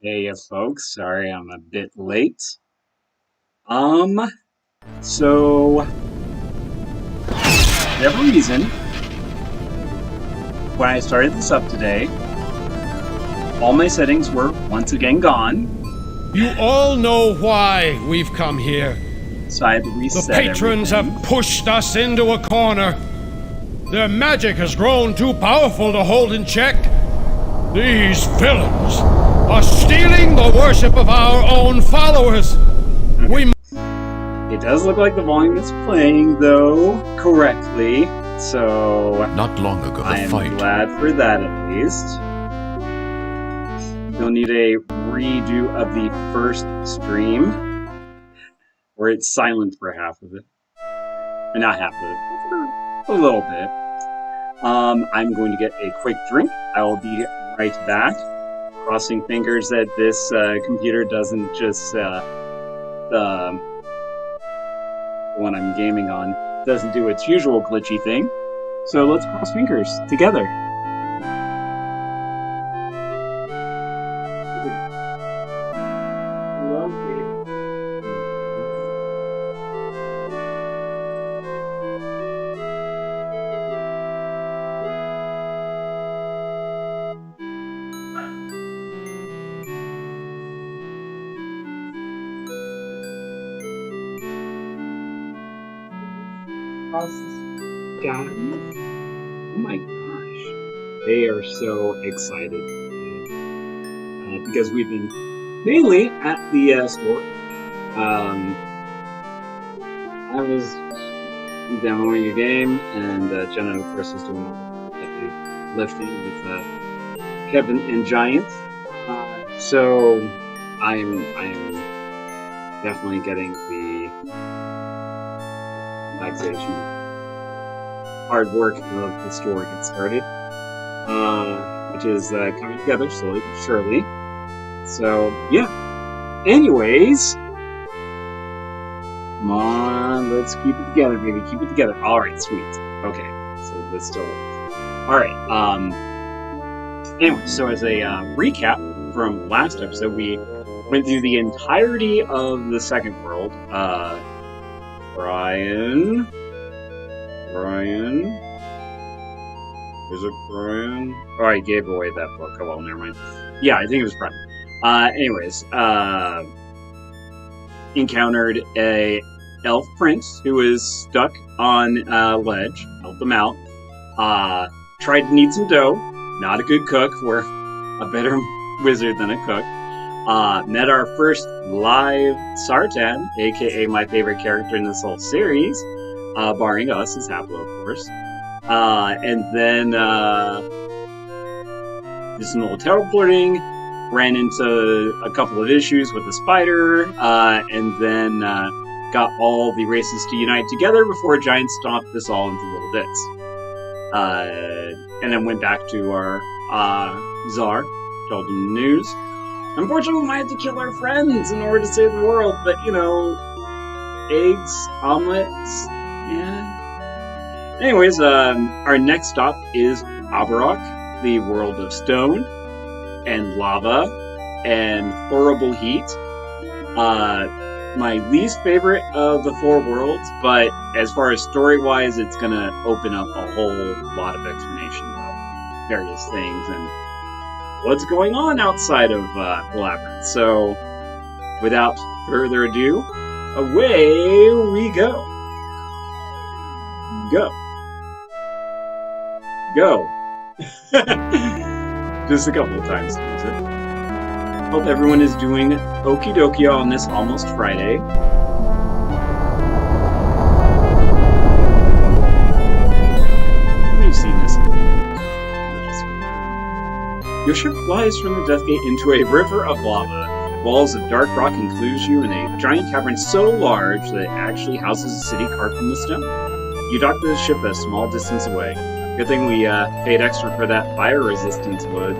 Hey, folks. Sorry I'm a bit late. Um, so, whatever reason, when I started this up today, all my settings were once again gone, You all know why we've come here. so I had to The reset patrons everything. have pushed us into a corner. Their magic has grown too powerful to hold in check. These villains are stealing the worship of our own followers. We It does look like the volume is playing, though, correctly, so Not long ago, I the am fight. glad for that at least. You'll need a redo of the first stream, where it's silent for half of it. Or not half of it, for a little bit. I'm going to get a quick drink. I will be right back. Crossing fingers that this computer doesn't just the one I'm gaming on doesn't do its usual glitchy thing. So let's cross fingers together. Guys, oh my gosh, they are so excited because we've been mainly at the store. I was demoing a game, and Jenna, of course, is doing all the heavy lifting with Kevin and Giant. So I'm definitely getting the relaxation, hard work of the store get started, which is coming together slowly but surely. So yeah. Anyways, come on, let's keep it together, baby. Keep it together. All right, sweet. Okay, so this still works. All right. Anyway, so as a recap from last episode, we went through the entirety of the second world. Brian. Is it Brian? Oh, I gave away that book. Oh, well, never mind. Yeah, I think it was Brian. Anyways, encountered a elf prince who was stuck on a ledge. Helped him out. Tried to knead some dough. Not a good cook. We're a better wizard than a cook. Met our first live Sartan, aka my favorite character in this whole series, barring us as Haplo, of course. And then did some little teleporting, ran into a couple of issues with the spider, and then got all the races to unite together before a giant stomped us all into little bits. And then went back to our Czar, told him the news. Unfortunately, we might have to kill our friends in order to save the world, but you know, eggs, omelets, yeah. Anyways, our next stop is Abarrach, the world of stone and lava and horrible heat. My least favorite of the four worlds, but as far as story-wise, it's gonna open up a whole lot of explanation about various things and what's going on outside of the labyrinth. So, without further ado, away we go. Go. Just a couple of times to use it. Hope everyone is doing okie dokie on this almost Friday. We've seen this. Your ship flies from the Death Gate into a river of lava. Walls of dark rock enclose you in a giant cavern so large that it actually houses a city carved from the stone. You dock the ship a small distance away. Good thing we paid extra for that fire resistance wood.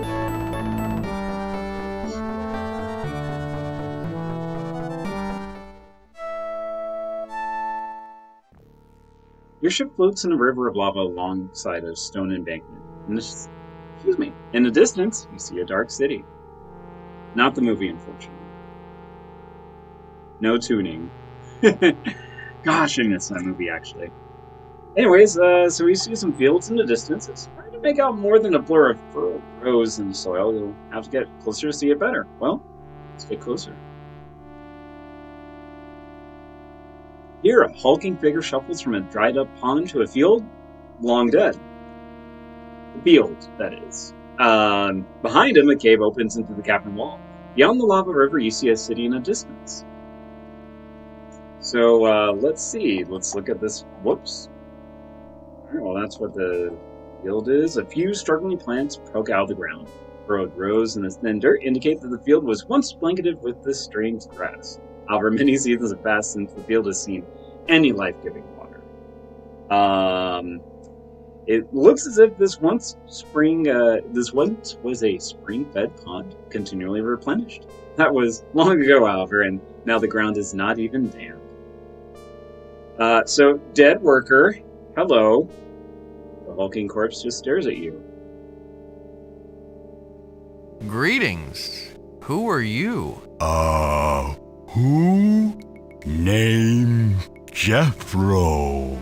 Your ship floats in a river of lava alongside a stone embankment. In the distance, you see a dark city. Not the movie, unfortunately. No tuning. Gosh, I missed that movie, actually. Anyways, so we see some fields in the distance. It's hard to make out more than a blur of furrowed rows in the soil. You'll have to get closer to see it better. Well, let's get closer. Here, a hulking figure shuffles from a dried-up pond to a field long dead. The field, that is. Behind him, a cave opens into the cavern wall. Beyond the lava river, you see a city in a distance. So, let's see. Let's look at this. Whoops. Alright, well, that's what the field is. A few struggling plants poke out of the ground. Furrowed rows in the thin dirt indicate that the field was once blanketed with this strange grass. However, many seasons have passed since the field has seen any life-giving water. It looks as if this once was a spring-fed pond, continually replenished. That was long ago, however, and now the ground is not even damp. So, dead worker, hello. The hulking corpse just stares at you. Greetings. Who are you? Who? Name Jethro.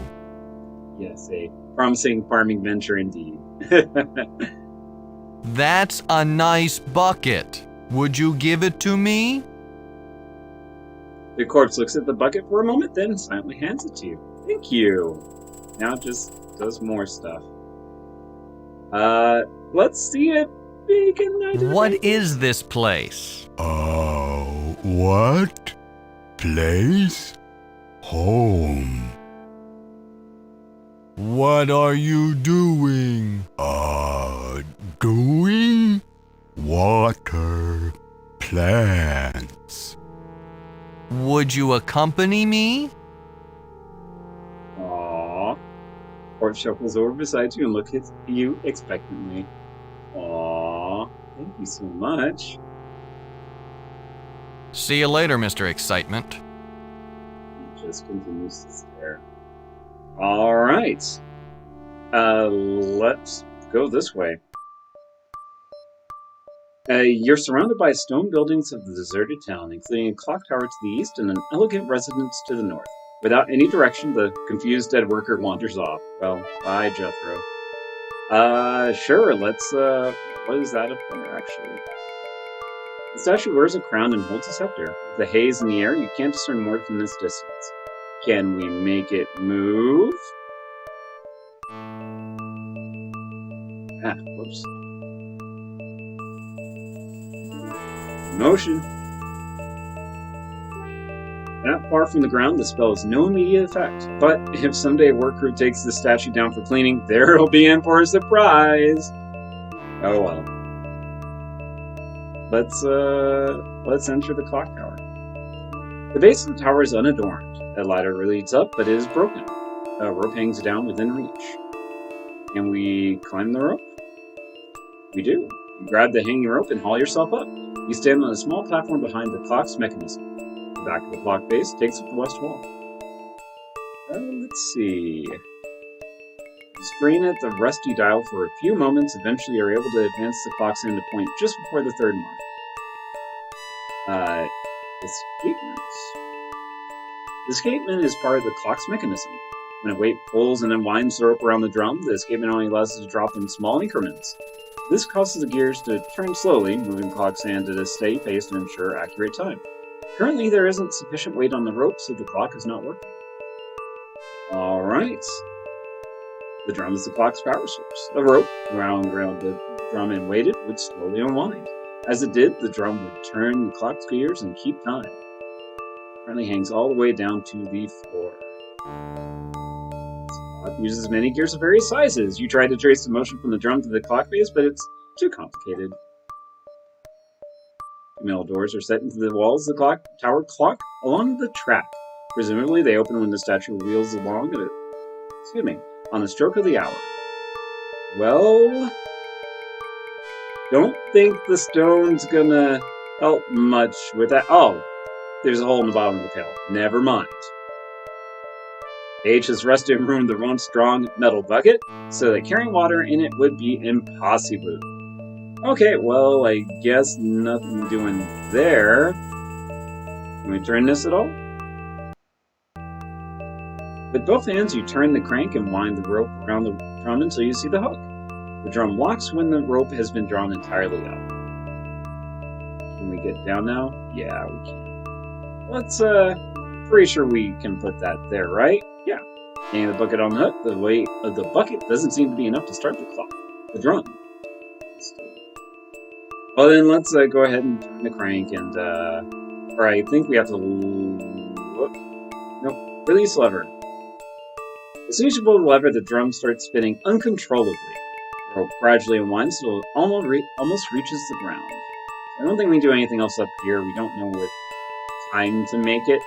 Yes, a promising farming venture indeed. That's a nice bucket. Would you give it to me? The corpse looks at the bucket for a moment, then silently hands it to you. Thank you. Now it just does more stuff. Let's see it. What is this place? What? Place? Home. What are you doing? Doing? Water. Plants. Would you accompany me? Aww. Corpse shuffles over beside you and looks at you expectantly. Aww. Thank you so much. See you later, Mr. Excitement. He just continues to stare. Alright. Let's go this way. You're surrounded by stone buildings of the deserted town, including a clock tower to the east and an elegant residence to the north. Without any direction, the confused dead worker wanders off. Well, bye, Jethro. Sure, let's, what is that up there, actually? The statue wears a crown and holds a scepter. With the haze in the air, you can't discern more from this distance. Can we make it move? Whoops. Motion. That far from the ground, the spell has no immediate effect. But if someday a work crew takes the statue down for cleaning, there it'll be in for a surprise. Oh well. Let's enter the clock tower. The base of the tower is unadorned. A ladder leads up, but it is broken. A rope hangs down within reach. Can we climb the rope? We do. You grab the hanging rope and haul yourself up. You stand on a small platform behind the clock's mechanism. The back of the clock base takes up the west wall. Let's see. Strain at the rusty dial for a few moments. Eventually, you're able to advance the clock's end to point just before the third mark. Escapements. The escapement is part of the clock's mechanism. When a weight pulls and unwinds the rope around the drum, the escapement only allows it to drop in small increments. This causes the gears to turn slowly, moving the clock's hand at a steady pace to ensure accurate time. Currently, there isn't sufficient weight on the rope, so the clock is not working. Alright. The drum is the clock's power source. The rope, wound around the drum and weighted, would slowly unwind. As it did, the drum would turn the clock's gears and keep time. It currently hangs all the way down to the floor. The clock uses many gears of various sizes. You try to trace the motion from the drum to the clock face, but it's too complicated. Metal doors are set into the walls of the tower clock along the track. Presumably, they open when the statue wheels along on the stroke of the hour. Well, don't think the stone's gonna help much with that. Oh, there's a hole in the bottom of the pail. Never mind. Age has rusted and ruined the once strong metal bucket, so that carrying water in it would be impossible. Okay, well, I guess nothing doing there. Can we turn this at all? With both hands, you turn the crank and wind the rope around the drum until you see the hook. The drum locks when the rope has been drawn entirely up. Can we get down now? Yeah, we can. Let's, pretty sure we can put that there, right? Yeah. Hanging the bucket on the hook, the weight of the bucket doesn't seem to be enough to start the clock. The drum. Well, then let's go ahead and turn the crank and, or I think we have to, nope, release lever. As soon as you pull the lever, the drum starts spinning uncontrollably. The rope gradually unwinds until it almost reaches the ground. I don't think we can do anything else up here. We don't know what time to make it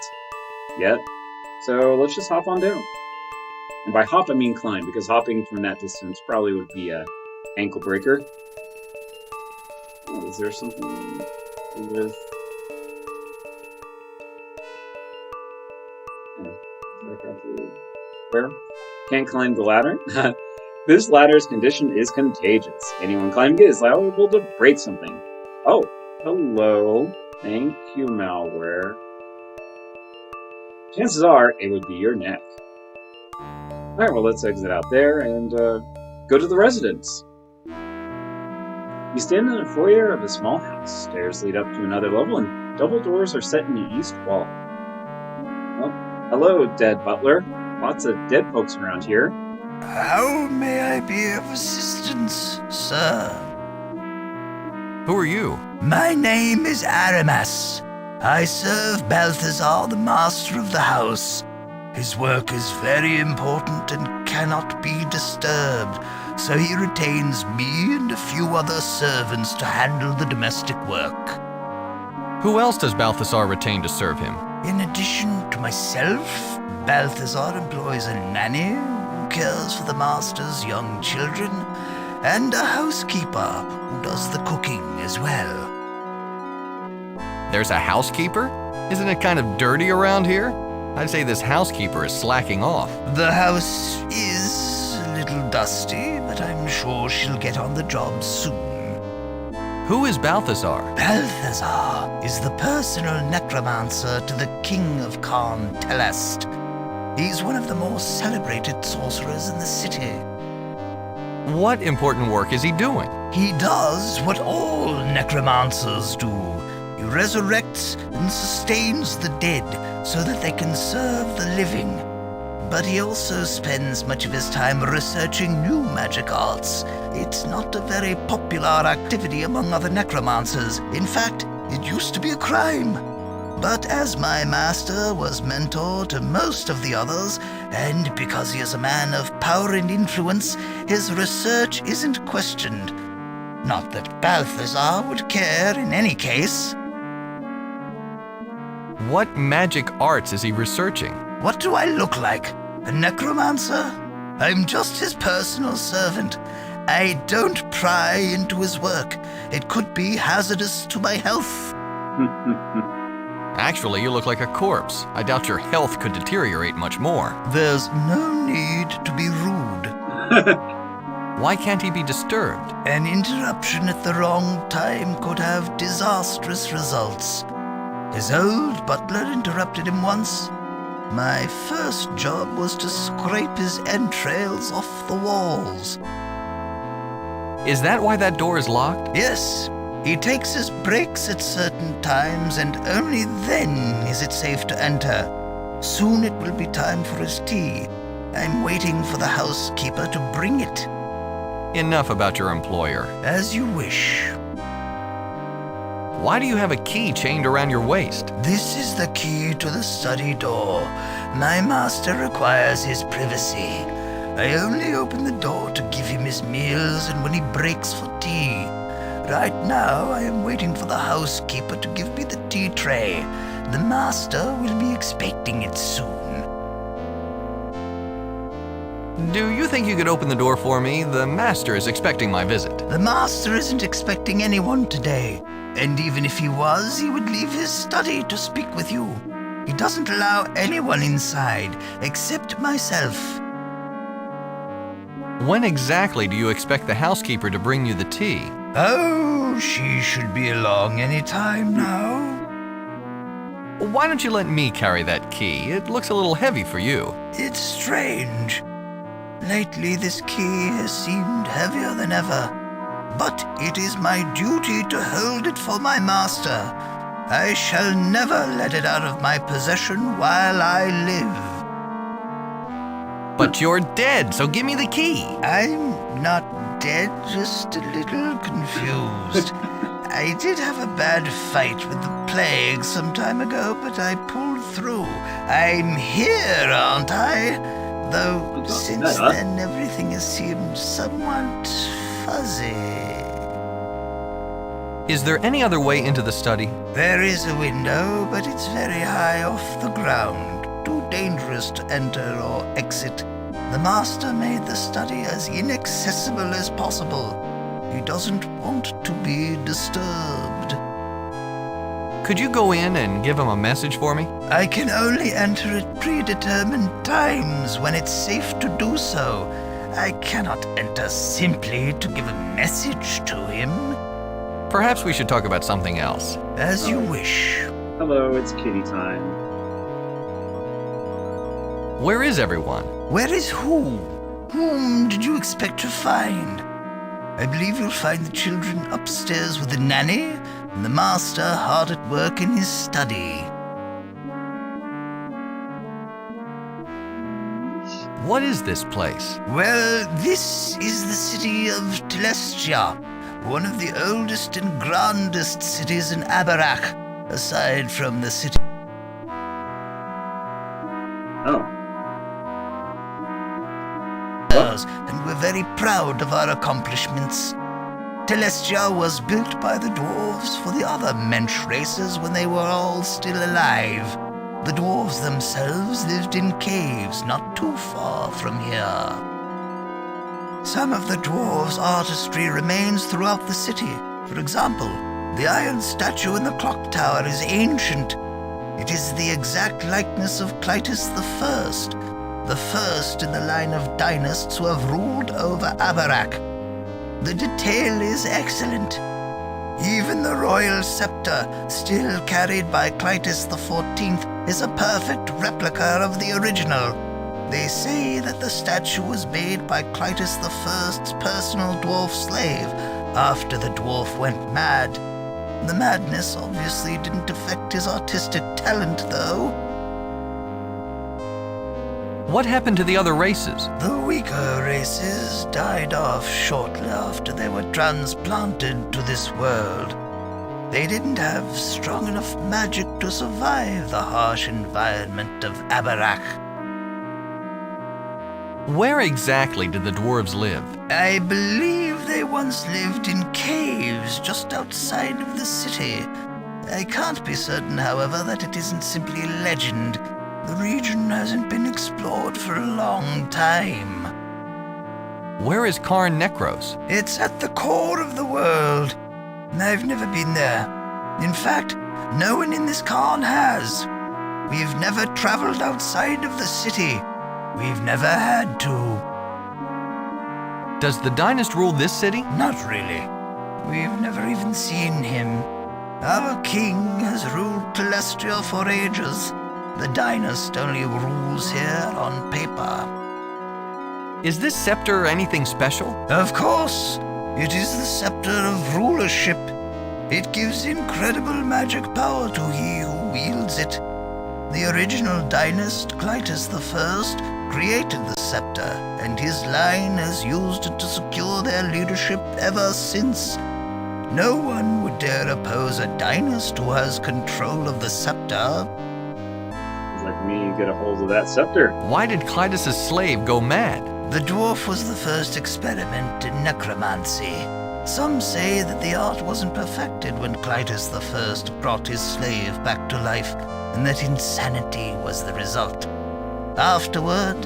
yet. So let's just hop on down. And by hop, I mean climb, because hopping from that distance probably would be a ankle breaker. Oh, is there something with... Where? Can't climb the ladder? This ladder's condition is contagious. Anyone climbing it is liable to break something. Oh, hello. Thank you, malware. Chances are it would be your neck. Alright, well, let's exit out there and go to the residence. You stand in the foyer of a small house. Stairs lead up to another level, and double doors are set in the east wall. Well, hello, dead butler. Lots of dead folks around here. How may I be of assistance, sir? Who are you? My name is Aramas. I serve Balthazar, the master of the house. His work is very important and cannot be disturbed, so he retains me and a few other servants to handle the domestic work. Who else does Balthazar retain to serve him? In addition to myself, Balthazar employs a nanny who cares for the master's young children, and a housekeeper who does the cooking as well. There's a housekeeper? Isn't it kind of dirty around here? I'd say this housekeeper is slacking off. The house is a little dusty, but I'm sure she'll get on the job soon. Who is Balthazar? Balthazar is the personal necromancer to the king of Khan Telest. He's one of the most celebrated sorcerers in the city. What important work is he doing? He does what all necromancers do. He resurrects and sustains the dead so that they can serve the living. But he also spends much of his time researching new magic arts. It's not a very popular activity among other necromancers. In fact, it used to be a crime. But as my master was mentor to most of the others, and because he is a man of power and influence, his research isn't questioned. Not that Balthazar would care in any case. What magic arts is he researching? What do I look like? A necromancer? I'm just his personal servant. I don't pry into his work. It could be hazardous to my health. Actually, you look like a corpse. I doubt your health could deteriorate much more. There's no need to be rude. Why can't he be disturbed? An interruption at the wrong time could have disastrous results. His old butler interrupted him once. My first job was to scrape his entrails off the walls. Is that why that door is locked? Yes, he takes his breaks at certain times, and only then is it safe to enter. Soon it will be time for his tea. I'm waiting for the housekeeper to bring it. Enough about your employer. As you wish. Why do you have a key chained around your waist? This is the key to the study door. My master requires his privacy. I only open the door to give him his meals and when he breaks for tea. Right now, I am waiting for the housekeeper to give me the tea tray. The master will be expecting it soon. Do you think you could open the door for me? The master is expecting my visit. The master isn't expecting anyone today. And even if he was, he would leave his study to speak with you. He doesn't allow anyone inside, except myself. When exactly do you expect the housekeeper to bring you the tea? Oh, she should be along any time now. Why don't you let me carry that key? It looks a little heavy for you. It's strange. Lately, this key has seemed heavier than ever. But it is my duty to hold it for my master. I shall never let it out of my possession while I live. But you're dead, so give me the key. I'm not dead, just a little confused. I did have a bad fight with the plague some time ago, but I pulled through. I'm here, aren't I? Though since then everything has seemed somewhat fuzzy. Is there any other way into the study? There is a window, but it's very high off the ground. Too dangerous to enter or exit. The master made the study as inaccessible as possible. He doesn't want to be disturbed. Could you go in and give him a message for me? I can only enter at predetermined times when it's safe to do so. I cannot enter simply to give a message to him. Perhaps we should talk about something else. As you wish. Hello, it's kitty time. Where is everyone? Where is who? Whom did you expect to find? I believe you'll find the children upstairs with the nanny, and the master hard at work in his study. What is this place? Well, this is the city of Telestia, one of the oldest and grandest cities in Abarrach, aside from the city. Oh. And we're very proud of our accomplishments. Telestia was built by the dwarves for the other mensch races when they were all still alive. The dwarves themselves lived in caves not too far from here. Some of the dwarves' artistry remains throughout the city. For example, the iron statue in the clock tower is ancient. It is the exact likeness of Clytus the first in the line of dynasts who have ruled over Abarrach. The detail is excellent. Even the royal scepter, still carried by Clytus XIV, is a perfect replica of the original. They say that the statue was made by Clytus I's personal dwarf slave after the dwarf went mad. The madness obviously didn't affect his artistic talent, though. What happened to the other races? The weaker races died off shortly after they were transplanted to this world. They didn't have strong enough magic to survive the harsh environment of Abarrach. Where exactly did the dwarves live? I believe they once lived in caves just outside of the city. I can't be certain, however, that it isn't simply legend. The region hasn't been explored for a long time. Where is Karn Necros? It's at the core of the world. I've never been there. In fact, no one in this Karn has. We've never traveled outside of the city. We've never had to. Does the dynast rule this city? Not really. We've never even seen him. Our king has ruled Telestia for ages. The dynast only rules here on paper. Is this scepter anything special? Of course. It is the scepter of rulership. It gives incredible magic power to he who wields it. The original dynast, Clytus I, created the scepter, and his line has used it to secure their leadership ever since. No one would dare oppose a dynast who has control of the scepter. Like me, get a hold of that scepter. Why did Clytus' slave go mad? The dwarf was the first experiment in necromancy. Some say that the art wasn't perfected when Clytus I brought his slave back to life, and that insanity was the result. Afterward,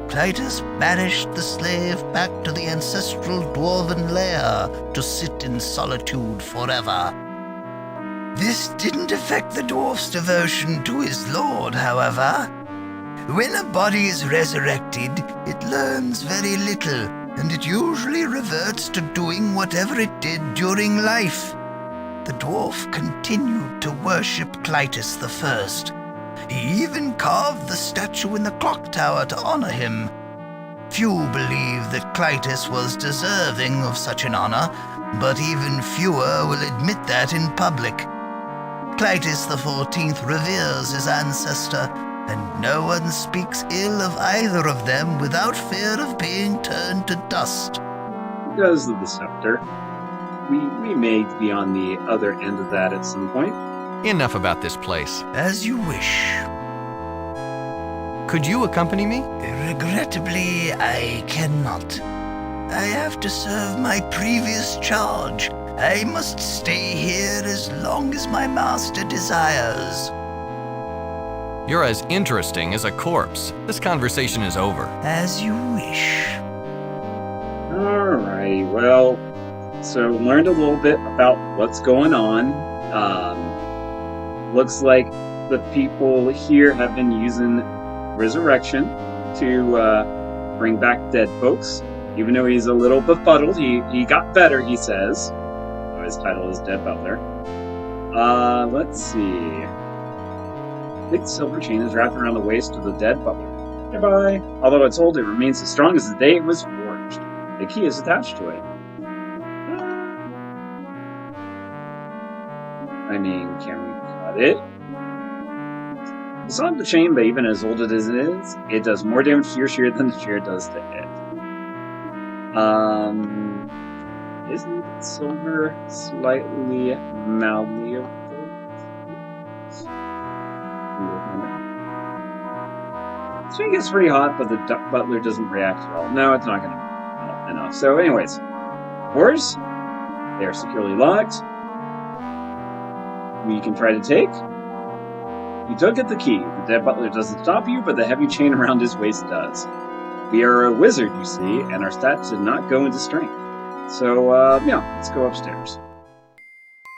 Clytus banished the slave back to the ancestral dwarven lair to sit in solitude forever. This didn't affect the dwarf's devotion to his lord, however. When a body is resurrected, it learns very little, and it usually reverts to doing whatever it did during life. The dwarf continued to worship Clytus I. He even carved the statue in the clock tower to honor him. Few believe that Clytus was deserving of such an honor, but even fewer will admit that in public. Clytus XIV reveres his ancestor, and no one speaks ill of either of them without fear of being turned to dust. Because of the scepter. We may be on the other end of that at some point. Enough about this place. As you wish. Could you accompany me? Regrettably, I cannot. I have to serve my previous charge. I must stay here as long as my master desires. You're as interesting as a corpse. This conversation is over. As you wish. Alright, well, so learned a little bit about what's going on. Looks like the people here have been using resurrection to bring back dead folks. Even though he's a little befuddled, he got better, he says. His title is Dead Butler. Let's see. Big silver chain is wrapped around the waist of the dead butler. Goodbye. Although it's old, it remains as strong as the day it was forged. The key is attached to it. I mean, can we cut it? It's on the chain, but even as old as it is, it does more damage to your shear than the shear does to it. Isn't silver slightly malleable? This thing gets pretty hot, but the butler doesn't react at all. No, it's not going to melt enough. So anyways, doors, they are securely locked. We can try to take. You don't get the key. The dead butler doesn't stop you, but the heavy chain around his waist does. We are a wizard, you see, and our stats did not go into strength. So, yeah, let's go upstairs.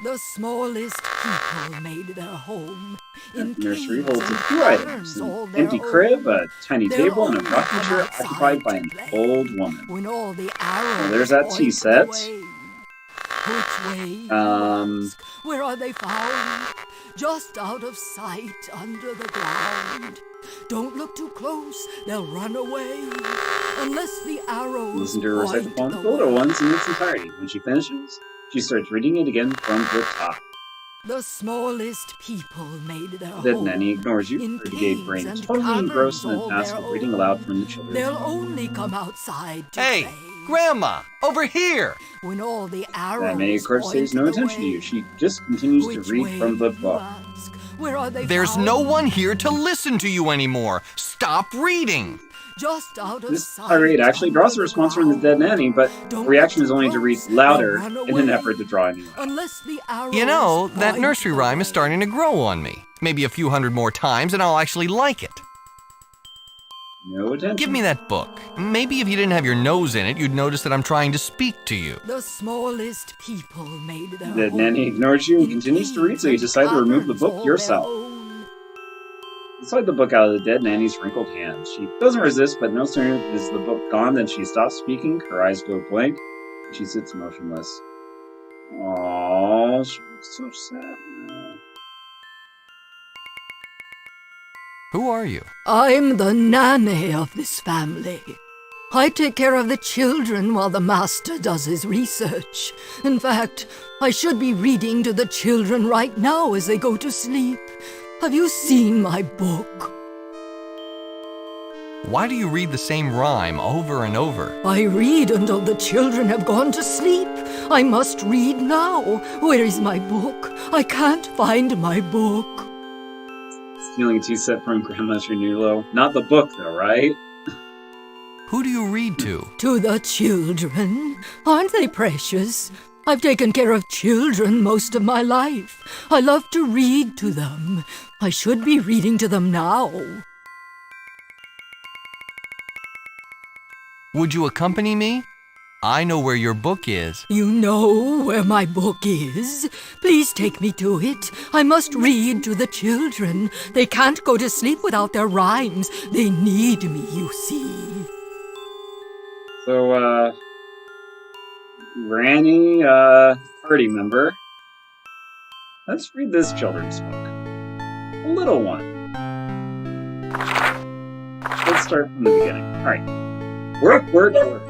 The smallest people made their home in The nursery caves holds a and few items. caverns all An their empty own. crib, a tiny They'll table, and a only rocking come chair outside occupied by to an play old woman. When all the arrows Well, there's that tea point set. away. Which way? you Um, ask? Where are they found? Just out of sight under the ground. Don't look too close, they'll run away. Unless the arrows listen to her recite the point poem, the the little way. ones, in its entirety. When she finishes, she starts reading it again from the top. The smallest people made their Then home Nanny ignores you. in Her gay caves brain and is totally engrossed in caverns the all task their of reading own. aloud from the children's They'll book. only come outside to Hey, play. Grandma, over here! When all the arrows That Nanny, of course, pays no point the attention to you. way. She just continues to Which read way, from the you book. ask? Where are they There's found? no one here to listen to you anymore. Stop reading. Just out of This sight tirade actually draws a under response the from the dead ground. nanny, but Don't the reaction look is too only to read close, louder they'll run in an away. effort to draw anyone. Unless the arrows You know, that point nursery the rhyme is way. starting to grow on me. Maybe a few hundred more times and I'll actually like it. No attention. Give me that book. Maybe if you didn't have your nose in it, you'd notice that I'm trying to speak to you. The smallest people made their The home nanny ignores you and in continues to read, so you caves decide to and remove the caverns book all yourself. their own. You slide the book out of the dead nanny's wrinkled hands. She doesn't resist, but no sooner is the book gone than she stops speaking, her eyes go blank, and she sits motionless. Aww, she looks so sad now. Who are you? I'm the nanny of this family. I take care of the children while the master does his research. In fact, I should be reading to the children right now as they go to sleep. Have you seen my book? Why do you read the same rhyme over and over? I read until the children have gone to sleep. I must read now. Where is my book? I can't find my book. Stealing a tea set from Grandma's Renulo. Not the book, though, right? Who do you read to? To the children. Aren't they precious? I've taken care of children most of my life. I love to read to them. I should be reading to them now. Would you accompany me? I know where your book is. You know where my book is? Please take me to it. I must read to the children. They can't go to sleep without their rhymes. They need me, you see. So, Granny, party member, let's read this children's book. A little one. Let's start from the beginning. Alright. Work, work, work.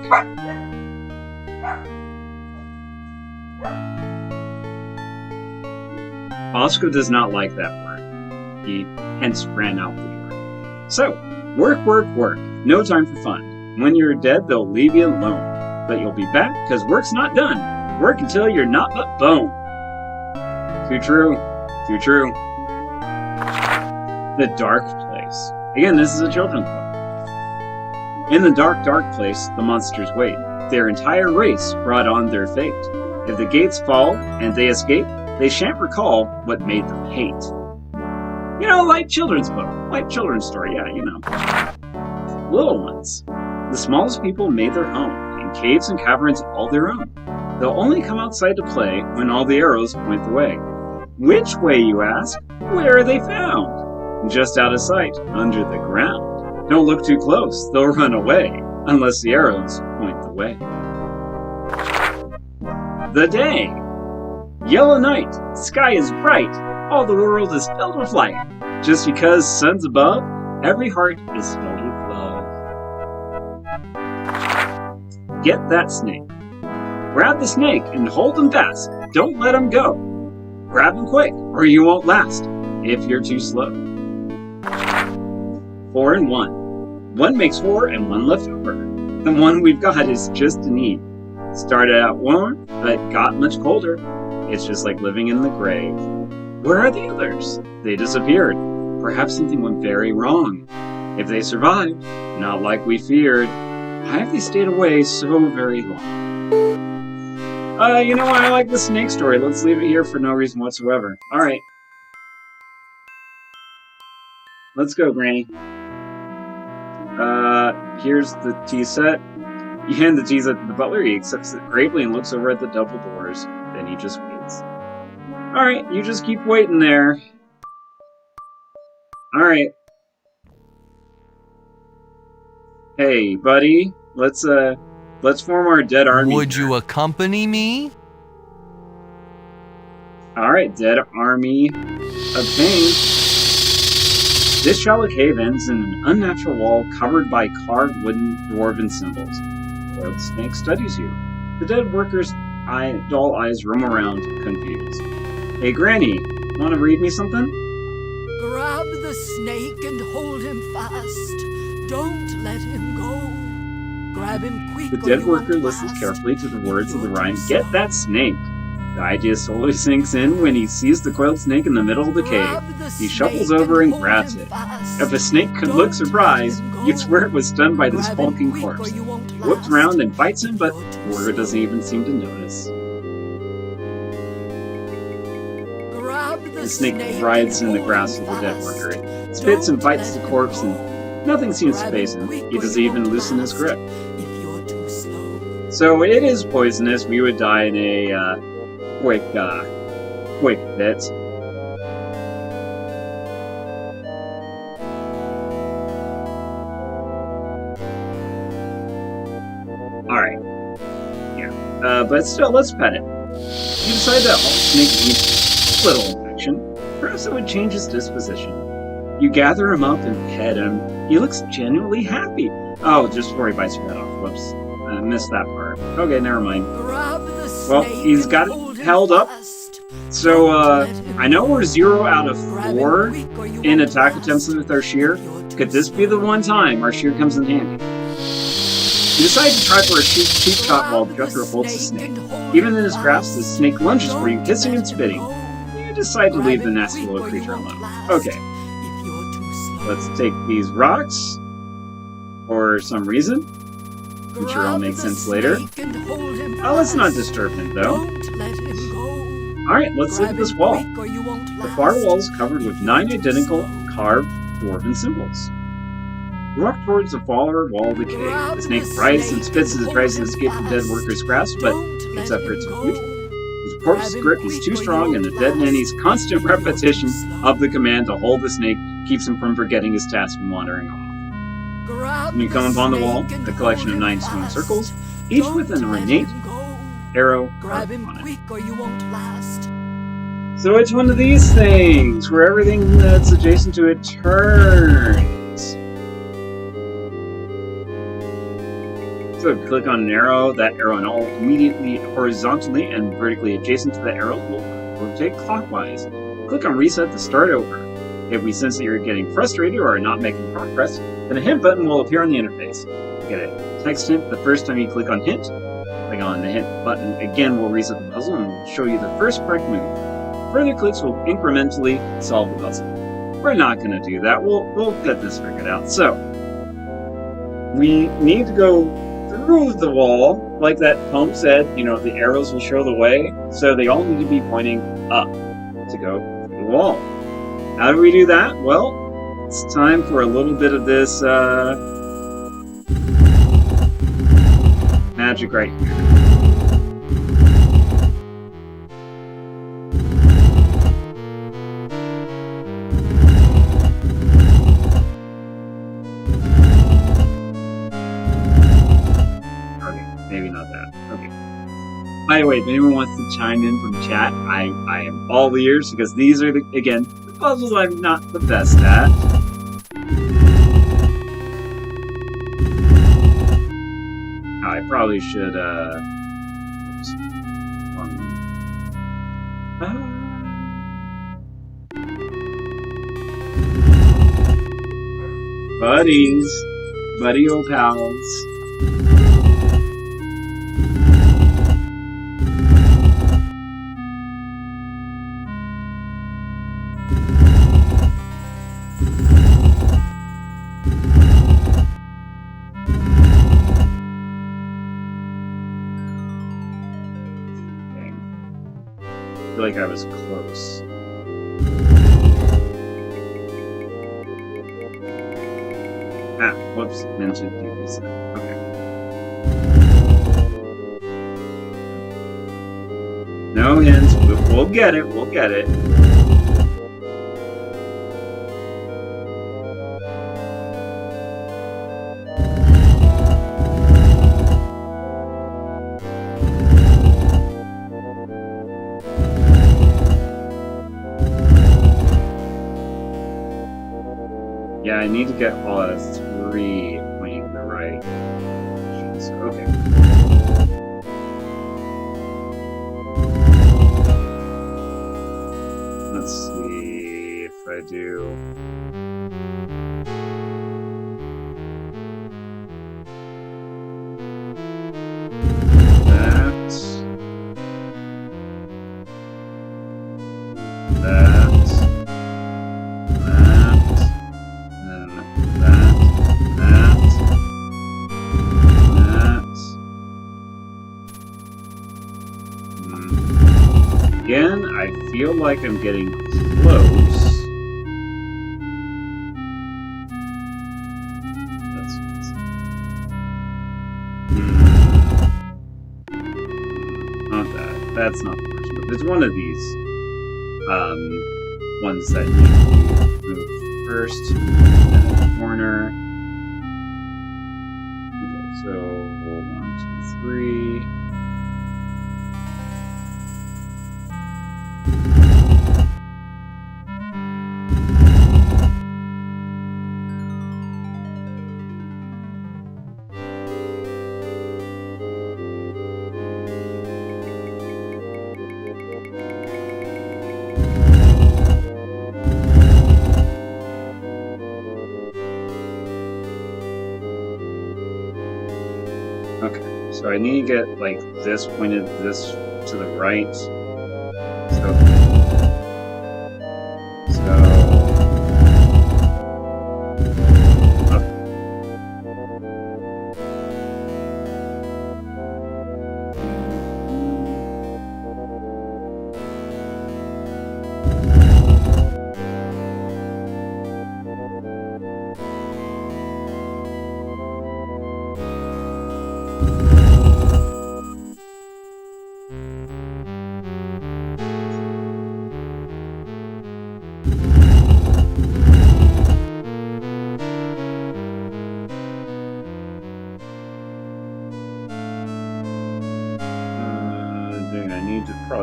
Oscar does not like that word. He hence ran out the door. So, work, work, work. No time for fun. When you're dead, they'll leave you alone. But you'll be back, because work's not done. Work until you're not but bone. Too true. Too true. The Dark Place. Again, this is a children's book. In the dark, dark place, the monsters wait. Their entire race brought on their fate. If the gates fall and they escape, they shan't recall what made them hate. You know, light children's book. Light children's story, yeah, you know. Little ones. The smallest people made their home, in caves and caverns all their own. They'll only come outside to play when all the arrows point the way. Which way, you ask? Where are they found? Just out of sight, under the ground. Don't look too close, they'll run away, unless the arrows point the way. The day. Yellow night, sky is bright, all the world is filled with light. Just because sun's above, every heart is filled with love. Get that snake. Grab the snake and hold him fast. Don't let him go. Grab him quick, or you won't last, if you're too slow. 4 and 1. 1 makes 4 and 1 left over. The one we've got is just a need. Started out warm, but got much colder. It's just like living in the grave. Where are the others? They disappeared. Perhaps something went very wrong. If they survived, not like we feared, why have they stayed away so very long? You know what? I like the snake story. Let's leave it here for no reason whatsoever. Alright. Let's go, Granny. Here's the tea set. You hand the tea set to the butler, he accepts it gravely and looks over at the double doors. Then he just waits. Alright, you just keep waiting there. Alright. Hey, buddy. Let's form our dead army. Would you accompany me? Alright, dead army obtained. This shallow cave ends in an unnatural wall covered by carved wooden dwarven symbols. The coiled snake studies you. The dead worker's dull eyes roam around, confused. Hey, Granny, want to read me something? Grab the snake and hold him fast. Don't let him go. Grab him quick. The dead worker listens carefully to the words of the rhyme, Get that snake! The idea slowly sinks in when he sees the coiled snake in the middle of the cave. He shuffles over and grabs it. If a snake could look surprised, you'd swear it was stunned by this hulking corpse. He whips around and bites him, but the worker doesn't even seem to notice. The snake writhes in the grass of the dead worker. It spits and bites the corpse, and nothing seems to faze him. He doesn't even loosen his grip. So it is poisonous. We would die in a quick bit. Alright. Yeah. But still, let's pet it. You decide that all snake needs a little affection. Perhaps it would change his disposition. You gather him up and pet him. He looks genuinely happy. Oh, just before he bites your head off. Whoops. I missed that part. Okay, never mind. Well, he's got it held up. So, I know we're 0 out of 4 in attack attempts with our shear. Could this be the one time our shear comes in handy? You decide to try for a cheap shot while Jethro holds the snake. Even in his grasp, the snake lunges for you, hissing and spitting. You decide to leave the nasty little creature alone. Okay. Let's take these rocks. For some reason. I'm sure it'll make sense later. Oh, let's not disturb him, though. Alright, let's look at this wall. The far wall is covered with 9 identical carved dwarven symbols. You walk towards the far wall of the cave. The snake writhes and spits as it tries to escape the dead worker's grasp, but its efforts are futile. His corpse's grip is too strong, and the dead nanny's constant repetition of the command to hold the snake keeps him from forgetting his task and wandering off. Grab When you come the upon the wall, snake and a collection of hold 9 him stone fast. circles, each Don't with an let ornate him go. arrow Grab marked him on it. quick or you won't last. So it's one of these things where everything that's adjacent to it turns. So click on an arrow, that arrow and all immediately horizontally and vertically adjacent to the arrow will rotate clockwise. Click on reset to start over. If we sense that you're getting frustrated or are not making progress, then a hint button will appear on the interface. You get a text hint the first time you click on hint. Click on the hint button again will reset the puzzle and will show you the first correct move. Further clicks will incrementally solve the puzzle. We're not going to do that. We'll get this figured out. So we need to go through the wall, like that poem said. You know, the arrows will show the way, so they all need to be pointing up to go through the wall. How do we do that? Well, it's time for a little bit of this magic right here. Maybe not that. Okay. By the way, if anyone wants to chime in from chat, I am all ears because these are, again, the puzzles I'm not the best at. I probably should, oops. Buddies. Buddy-o pals. I feel like I was close. Ah, whoops, mentioned reset. Okay. No hints, we'll get it, we'll get it. Yeah, I need to get all 3 pointing the right direction. So, okay. Let's see if I do. Again, I feel like I'm getting close. Not that. That's not the first move. It's one of these ones that you move first, then in the corner. Okay, so 1, 2, 3. Okay, so I need to get like this pointed this to the right. So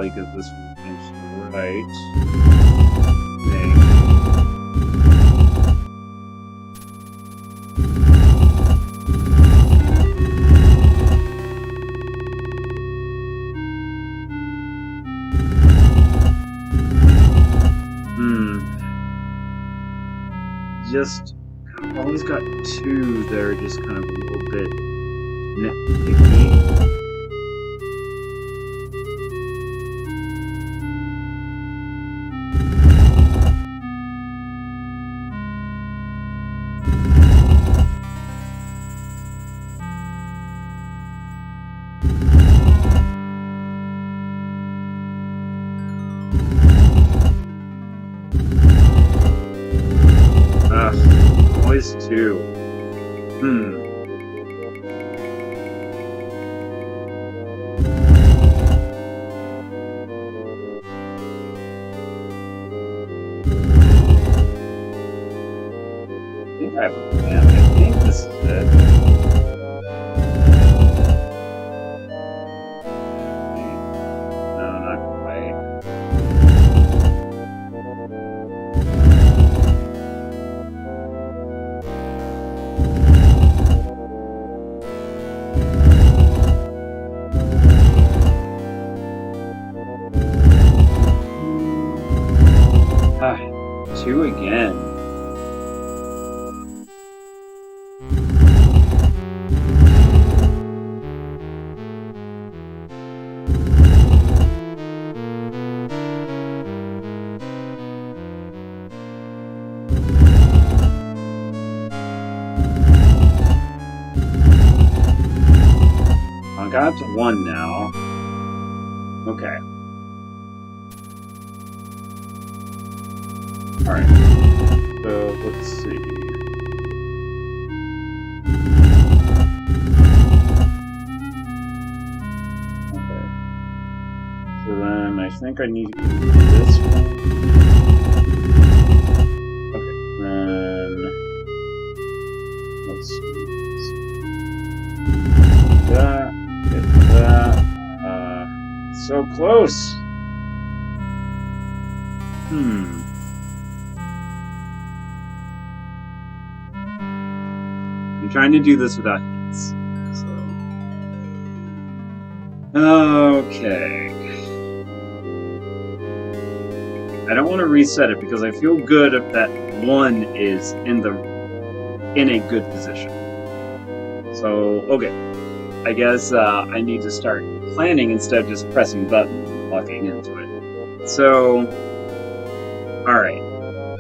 probably get this one finished right. Just I've always got two that are just kind of a little bit nitpicky. Always two. I think I have a plan. I think this is it. No, not quite. Two again. I got up to one now. Okay. Alright. So, let's see. Okay. So then I think I need to do this one. Okay, then let's see. That, get that. So close! I'm trying to do this without hits. So. Okay. I don't want to reset it because I feel good if that one is in a good position. So, okay. I guess I need to start planning instead of just pressing buttons and walking into it. So, alright.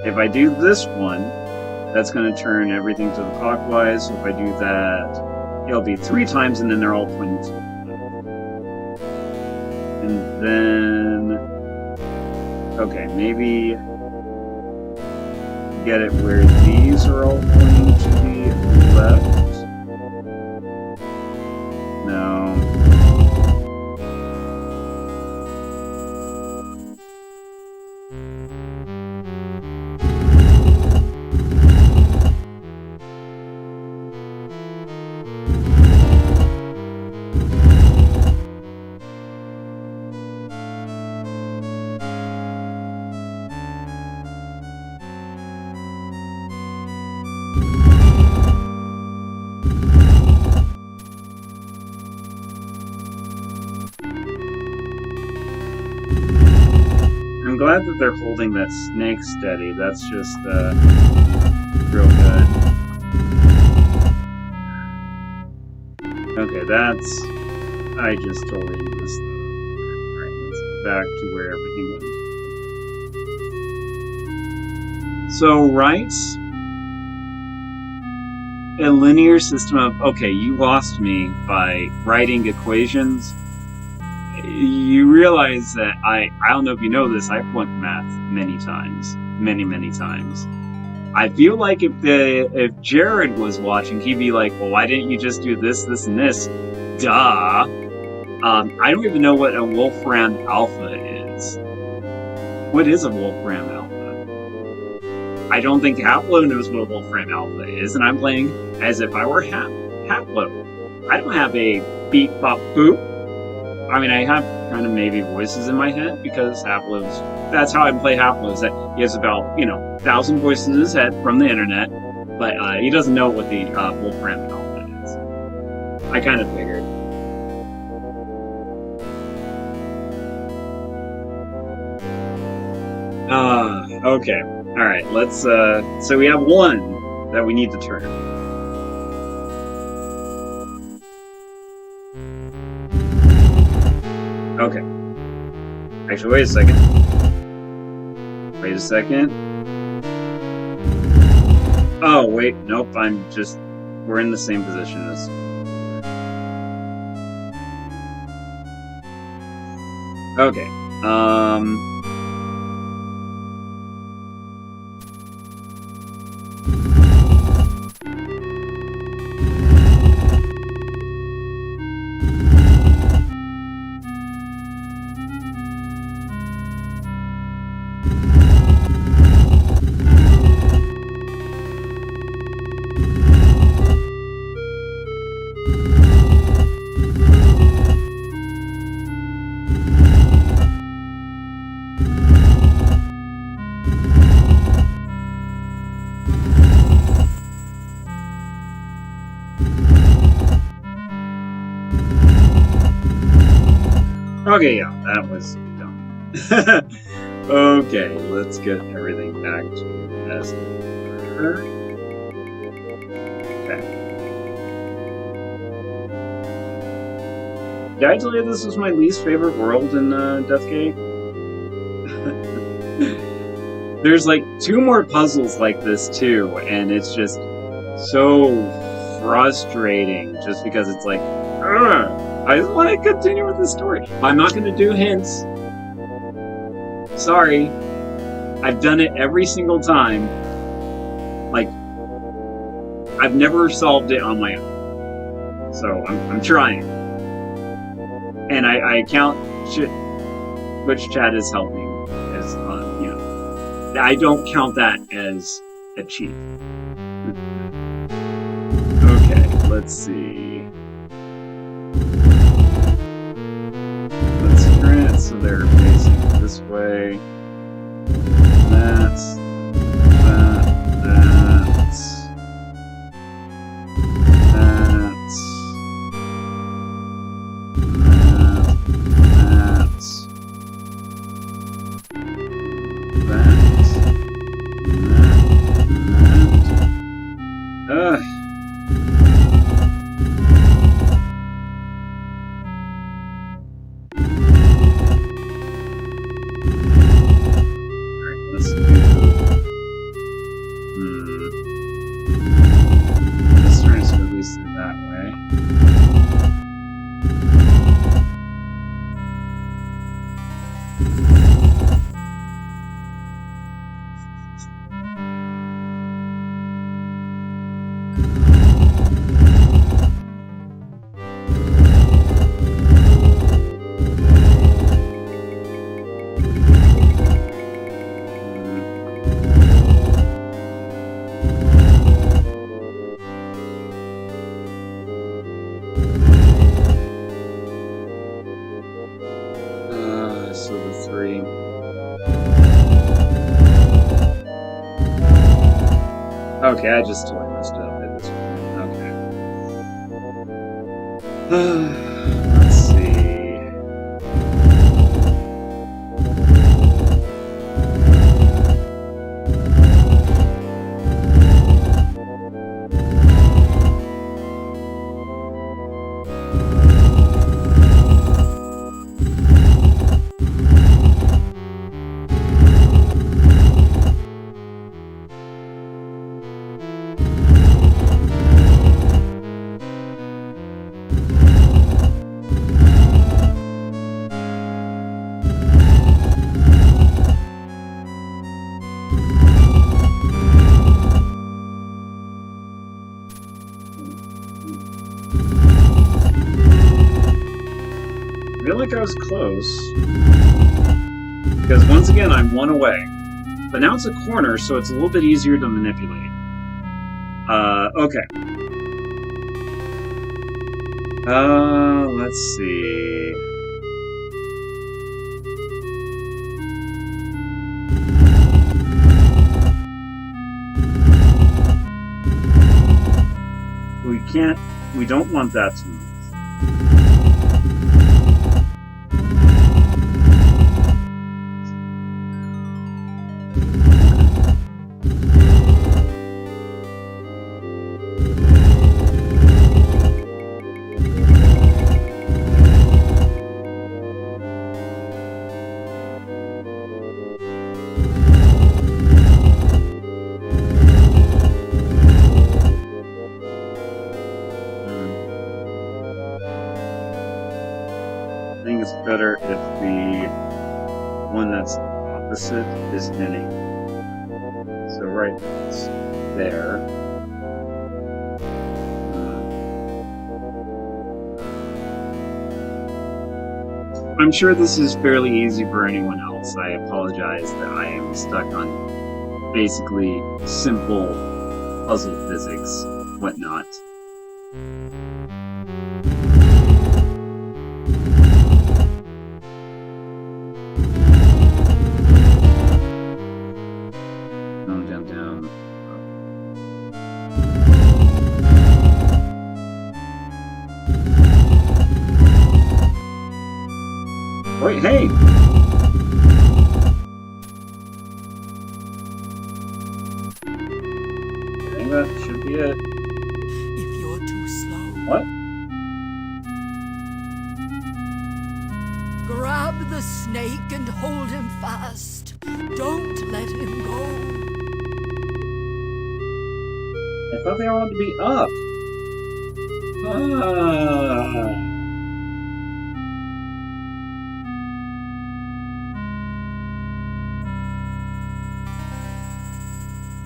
If I do this one, that's going to turn everything to the clockwise. So if I do that, it'll be 3 times and then they're all pointing to the left. And then, okay, maybe get it where these are all pointing to the left. No. I'm glad that they're holding that snake steady. That's just real good. Okay, that's... I just totally missed that. Alright, let's go back to where everything went. So, right? A linear system of... Okay, you lost me by writing equations. You realize that I don't know if you know this, I've flunked math many times. Many times. I feel like if Jared was watching, he'd be like, well, why didn't you just do this, this, and this? Duh. I don't even know what a Wolfram Alpha is. What is a Wolfram Alpha? I don't think Haplo knows what a Wolfram Alpha is, and I'm playing as if I were Haplo. I don't have a beep bop boop. I mean, I have kind of maybe voices in my head because Hapliv's. That's how I play Hapliv. That he has about 1,000 voices in his head from the internet, but he doesn't know what the Wolfram output is. I kind of figured. Okay. All right. Let's. So we have one that we need to turn. Okay. Actually, wait a second. Wait a second. Oh, wait. Nope. We're in the same position as. Okay. Okay, yeah, that was dumb. Okay, let's get everything back to as order. Okay. Did I tell you this was my least favorite world in Deathgate? There's like 2 more puzzles like this too, and it's just so frustrating just because it's like, ugh. I just want to continue with the story. I'm not going to do hints. Sorry. I've done it every single time. Like, I've never solved it on my own. So, I'm trying. And I count which chat is helping as, I don't count that as a cheat. Okay, let's see. So they're facing this way. That's okay, I just totally messed up at this point. Okay. Let's see. I feel like I was close. Because once again, I'm 1 away. But now it's a corner, so it's a little bit easier to manipulate. Okay. Let's see. we don't want that to move. I think it's better if the one that's opposite is inning. So right it's there. I'm sure this is fairly easy for anyone else. I apologize that I am stuck on basically simple puzzle physics, whatnot. Down. Wait, hey! I think that should be it. If you're too slow, What? grab the snake and hold him fast. Don't let him go. I thought they all had to be up. Ah.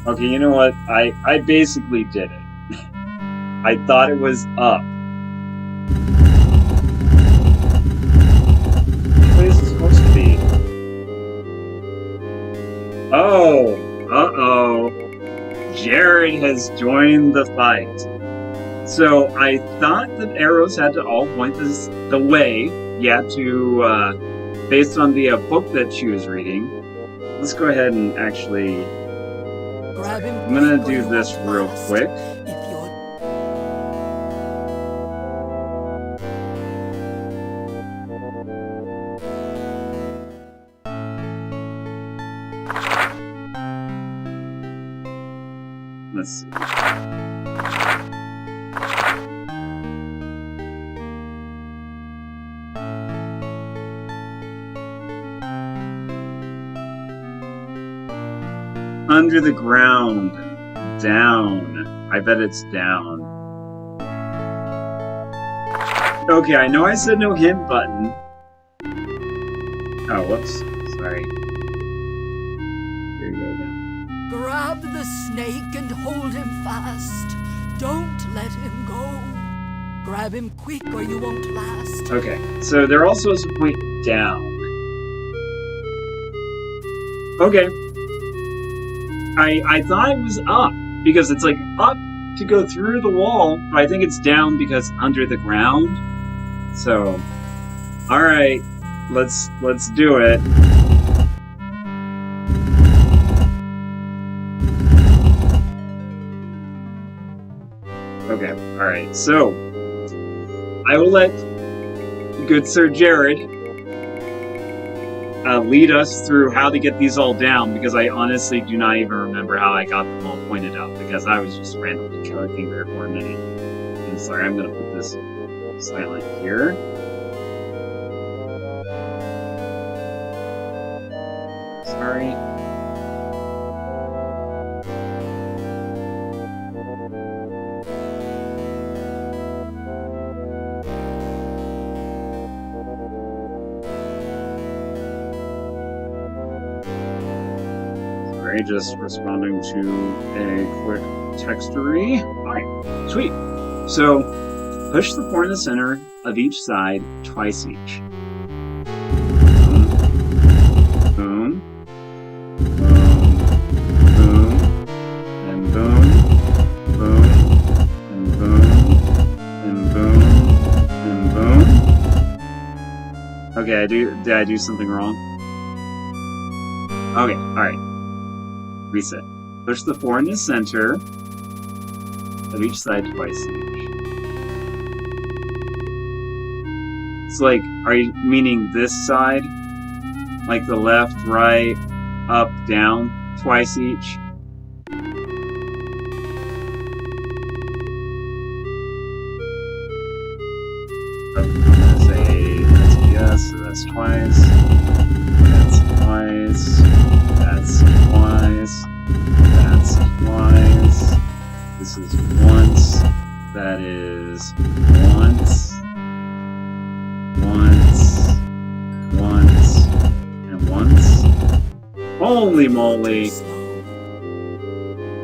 Okay, you know what? I basically did it. I thought it was up. Which way is it supposed to be? Oh! Uh-oh. Jared has joined the fight. So I thought that arrows had to all point the way. Yeah, to, based on the book that she was reading. Let's go ahead and actually... Grab him. I'm gonna do this real quick. If you're Let's see. Under the ground. Down. I bet it's down. Okay, I know I said no hint button. Oh, whoops. Sorry. Here you go again. grab the snake and hold him fast. Don't let him go. Grab him quick or you won't last. Okay, so they're all supposed to point down. Okay. I thought it was up, because it's like up to go through the wall, but I think it's down because under the ground. So, alright, let's do it. Okay, alright, so I will let good Sir Jared lead us through how to get these all down, because I honestly do not even remember how I got them all pointed out, because I was just randomly clicking there for a minute. I'm sorry, I'm going to put this silent here. Sorry. Just responding to a quick textery. Alright, sweet. So, push the four in the center of each side twice each. Boom. Boom. Boom. Boom. And boom. Boom. And boom. And boom. And boom. Okay, did I do something wrong? Okay, alright. Reset. Push the four in the center of each side twice each. It's like, are you meaning this side? Like the left, right, up, down, twice each? That's a yes, so that's twice. That's twice. That's twice. That's twice. This is once. That is once. Once. Once. And once. Holy moly.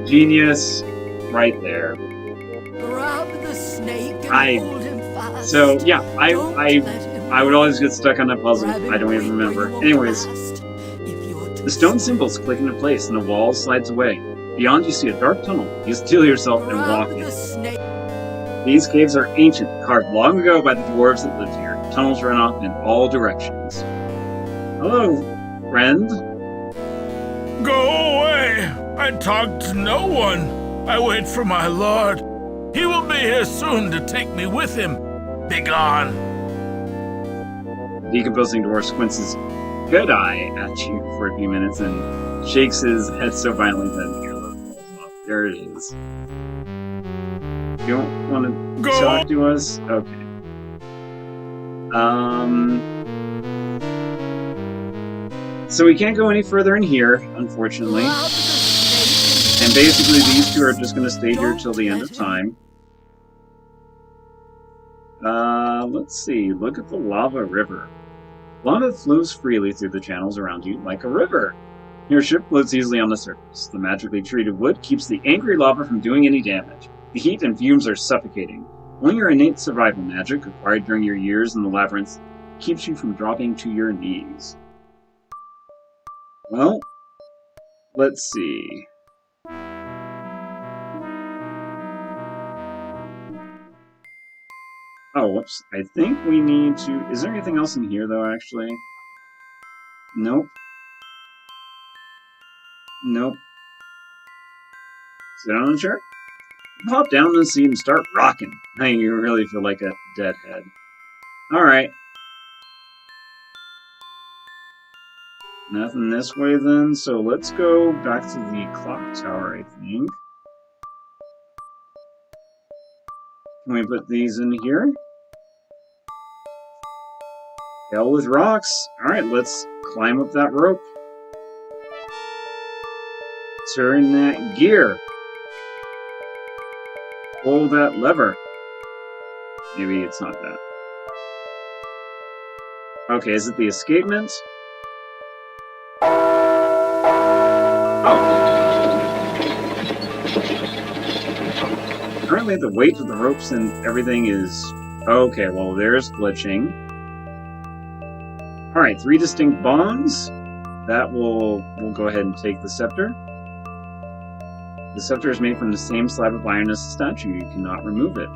Genius. Right there. Grab the snake and hold him fast. So yeah, Don't let him I would always get stuck on that puzzle. grab him I don't even quick or remember. you won't Anyways, last. If you're too the stone slow, symbols click into place and the wall slides away. Beyond, you see a dark tunnel. You steel yourself and walk grab in. the snake. These caves are ancient, carved long ago by the dwarves that lived here. Tunnels run off in all directions. Hello, friend. Go away! I talk to no one. I wait for my lord. He will be here soon to take me with him. Begone! Decomposing dwarf squints his good eye at you for a few minutes and shakes his head so violently that the earlobe falls off. There it is. You don't want to Go talk to us? Okay. So we can't go any further in here, unfortunately. Grab the snake And basically these two are just going to stay here till the end of time. Let's see. Look at the lava river. Lava flows freely through the channels around you like a river. Your ship floats easily on the surface. The magically treated wood keeps the angry lava from doing any damage. The heat and fumes are suffocating. Only your innate survival magic, acquired during your years in the labyrinth, keeps you from dropping to your knees. Well, let's see. Oh, whoops. I think we need to... Is there anything else in here, though, actually? Nope. Nope. Sit on a chair? Pop down the seat and start rocking. You really feel like a deadhead. Alright. Nothing this way, then, so let's go back to the clock tower, I think. Can we put these in here? Hell with rocks. Alright, let's climb up that rope. Turn that gear. Pull that lever. Maybe it's not that. Okay, is it the escapement? Oh. Currently the weight of the ropes and everything is... Okay, well there's glitching. Alright, 3 distinct bonds. That we'll go ahead and take the scepter. The scepter is made from the same slab of iron as the statue. You cannot remove it.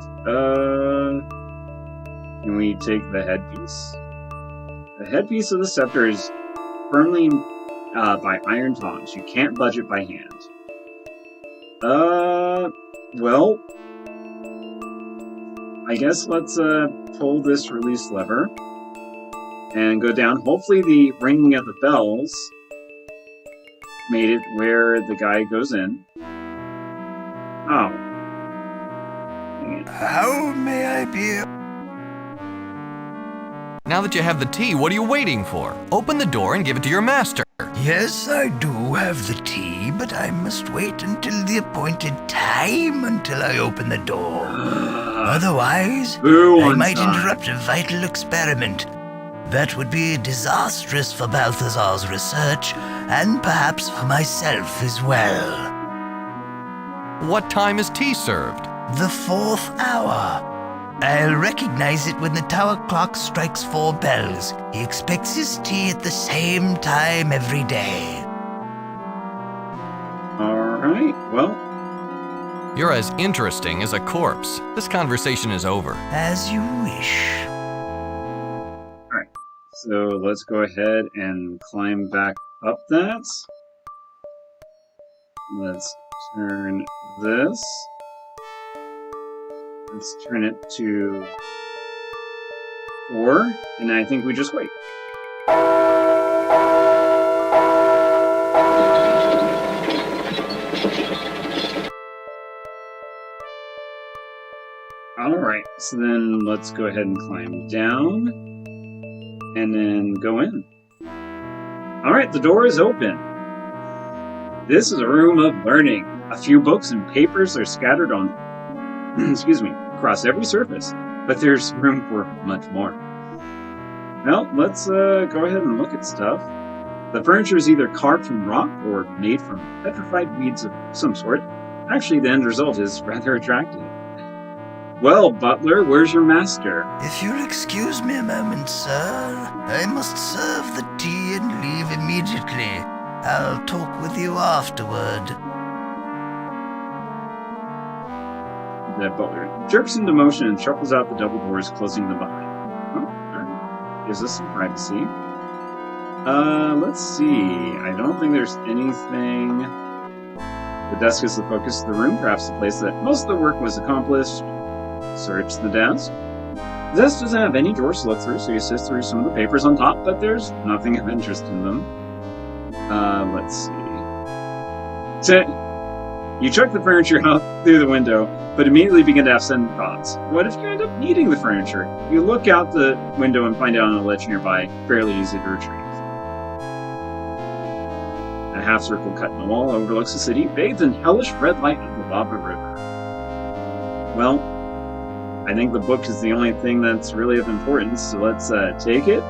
Can we take the headpiece? The headpiece of the scepter is firmly by iron tongs. You can't budge it by hand. Well, I guess let's pull this release lever and go down. Hopefully the ringing of the bells made it where the guy goes in. Oh. Dang it. How may I be? Now that you have the tea, what are you waiting for? Open the door and give it to your master. Yes, I do have the tea, but I must wait until the appointed time until I open the door. Otherwise, Who I wants might that? interrupt a vital experiment. That would be disastrous for Balthazar's research, and perhaps for myself as well. What time is tea served? The 4th hour. I'll recognize it when the tower clock strikes 4 bells. He expects his tea at the same time every day. Alright, well, You're as interesting as a corpse. This conversation is over. As you wish. so let's go ahead and climb back up that. Let's turn this. Let's turn it to And I think we just wait. Alright, so then let's go ahead and climb down. And then go in. Alright, the door is open. This is a room of learning. A few books and papers are scattered on, across every surface. But there's room for much more. Well, let's go ahead and look at stuff. The furniture is either carved from rock or made from petrified weeds of some sort. Actually, the end result is rather attractive. Well, butler, where's your master? If you'll excuse me a moment, sir, I must serve the tea and leave immediately. I'll talk with you afterward. The butler jerks into motion and shuffles out the double doors, closing them behind. Oh, alright. Gives us some privacy. Let's see. I don't think there's anything. The desk is the focus of the room, perhaps the place that most of the work was accomplished. Search the desk. The desk doesn't have any drawers to look through, so you sift through some of the papers on top, but there's nothing of interest in them. Let's see. So, you chuck the furniture out through the window, but immediately begin to have sudden thoughts. What if you end up needing the furniture? You look out the window and find out on a ledge nearby, fairly easy to retrieve. A half-circle cut in the wall overlooks the city, bathed in hellish red light of the lava river. Well, I think the book is the only thing that's really of importance, so let's take it.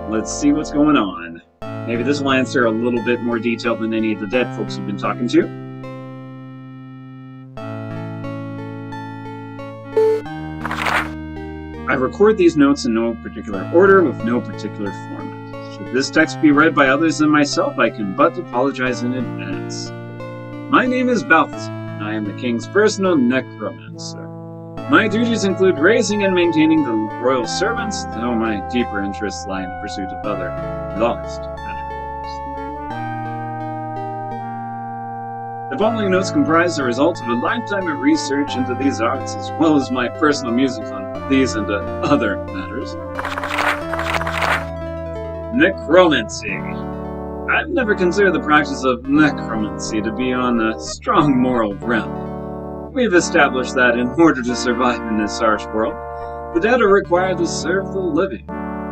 Let's see what's going on. Maybe this will answer a little bit more detail than any of the dead folks we've been talking to. I record these notes in no particular order, with no particular format. Should this text be read by others than myself, I can but apologize in advance. My name is Balthazar, and I am the king's personal necromancer. My duties include raising and maintaining the royal servants, though my deeper interests lie in the pursuit of other lost magical books. The following notes comprise the result of a lifetime of research into these arts, as well as my personal musings on these and other matters. Necromancy. I've never considered the practice of necromancy to be on a strong moral ground. We've established that in order to survive in this harsh world, the dead are required to serve the living.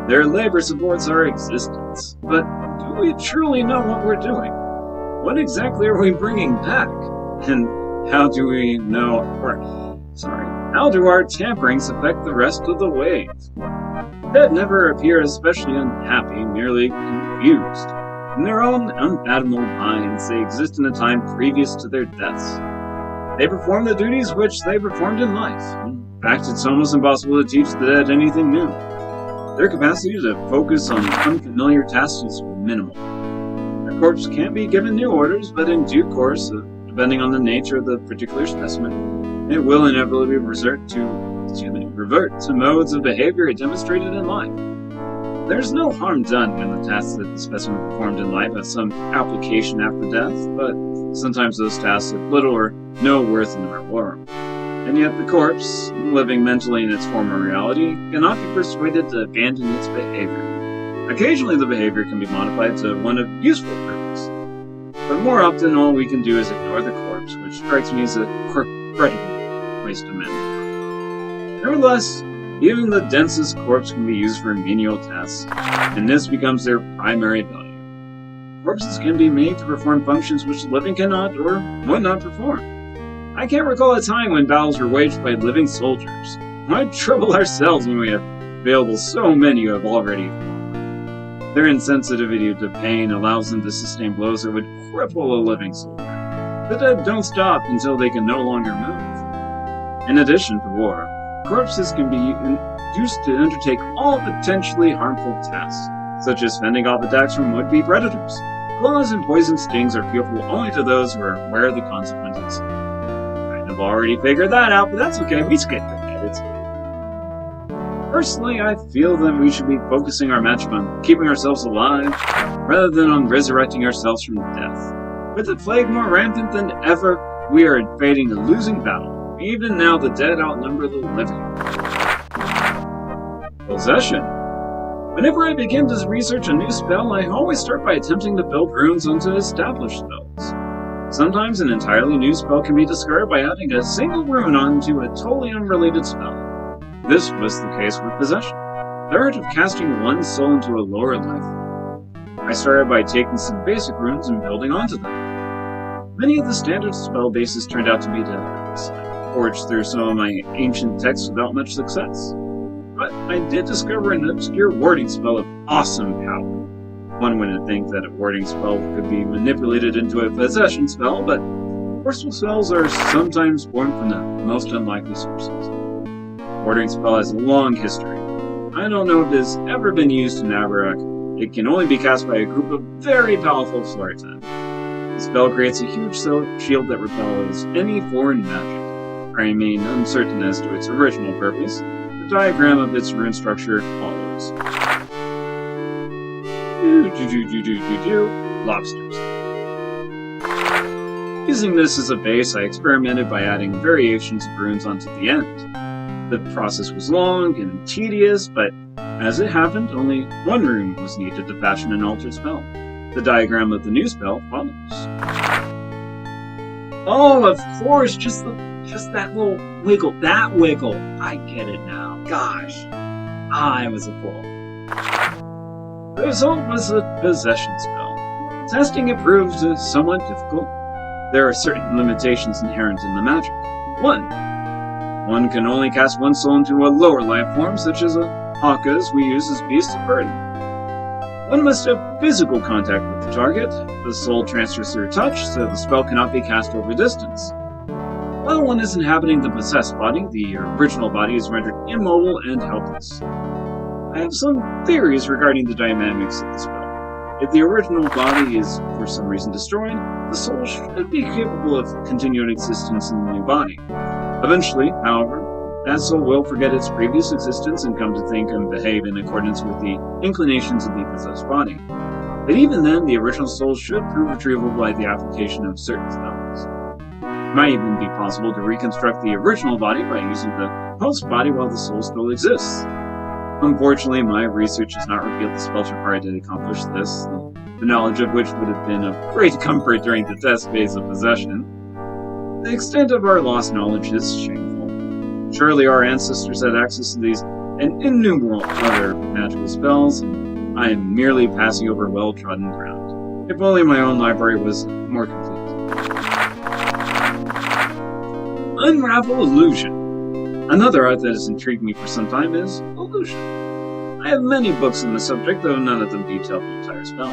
Their labor supports our existence. But do we truly know what we're doing? What exactly are we bringing back? And how do we know, how do our tamperings affect the rest of the wave? Dead never appear especially unhappy, merely confused. In their own unfathomable minds, they exist in a time previous to their deaths. They perform the duties which they performed in life. In fact, it's almost impossible to teach the dead anything new. Their capacity to focus on unfamiliar tasks is minimal. A corpse can be given new orders, but in due course, depending on the nature of the particular specimen, it will inevitably revert to modes of behavior it demonstrated in life. There's no harm done when the tasks that the specimen performed in life have some application after death, but sometimes those tasks have little or no worth in the real world. And yet the corpse, living mentally in its former reality, cannot be persuaded to abandon its behavior. Occasionally the behavior can be modified to one of useful purpose, but more often all we can do is ignore the corpse, which strikes me as a critical waste of men. Nevertheless, even the densest corpse can be used for menial tasks, and this becomes their primary value. Corpses can be made to perform functions which the living cannot or would not perform. I can't recall a time when battles were waged by living soldiers. Why trouble ourselves when we have available so many who have already fallen? Their insensitivity to pain allows them to sustain blows that would cripple a living soldier. The dead don't stop until they can no longer move. In addition to war, corpses can be used to undertake all potentially harmful tasks, such as fending off attacks from would-be predators. Claws and poison stings are fearful only to those who are aware of the consequences. I've already figured that out, but that's okay, we skipped ahead, it's okay. Personally, I feel that we should be focusing our magic on keeping ourselves alive, rather than on resurrecting ourselves from death. With the plague more rampant than ever, we are fighting a losing battle. Even now, the dead outnumber the living. Possession. Whenever I begin to research a new spell, I always start by attempting to build runes onto established spells. Sometimes an entirely new spell can be discovered by adding a single rune onto a totally unrelated spell. This was the case with Possession, the art of casting one soul into a lower life form. I started by taking some basic runes and building onto them. Many of the standard spell bases turned out to be dead ends. I forged through some of my ancient texts without much success. But I did discover an obscure warding spell of awesome power. One wouldn't think that a warding spell could be manipulated into a possession spell, but forceful spells are sometimes born from the most unlikely sources. Warding spell has a long history. I don't know if it has ever been used in Abarrach. It can only be cast by a group of very powerful Flirtan. The spell creates a huge shield that repels any foreign magic. I remain uncertain as to its original purpose. The diagram of its rune structure follows. Lobsters. Using this as a base, I experimented by adding variations of runes onto the end. The process was long and tedious, but as it happened, only one rune was needed to fashion an altered spell. The diagram of the new spell follows. Oh, of course, just that little wiggle. That wiggle. I get it now. Gosh. I was a fool. The result was a possession spell. Testing it proved somewhat difficult. There are certain limitations inherent in the magic. One can only cast one soul into a lower life form, such as Hakas we use as beasts of burden. One must have physical contact with the target. The soul transfers through touch, so the spell cannot be cast over distance. While one is inhabiting the possessed body, the original body is rendered immobile and helpless. I have some theories regarding the dynamics of the spell. If the original body is for some reason destroyed, the soul should be capable of continuing existence in the new body. Eventually, however, that soul will forget its previous existence and come to think and behave in accordance with the inclinations of the possessed body. But even then, the original soul should prove retrievable by the application of certain spells. It might even be possible to reconstruct the original body by using the host body while the soul still exists. Unfortunately, my research has not revealed the spells required to accomplish this, the knowledge of which would have been of great comfort during the test phase of possession. The extent of our lost knowledge is shameful. Surely our ancestors had access to these and innumerable other magical spells, and I am merely passing over well-trodden ground. If only my own library was more complete. Unravel Illusion. Another art that has intrigued me for some time is illusion. I have many books on the subject, though none of them detail the entire spell.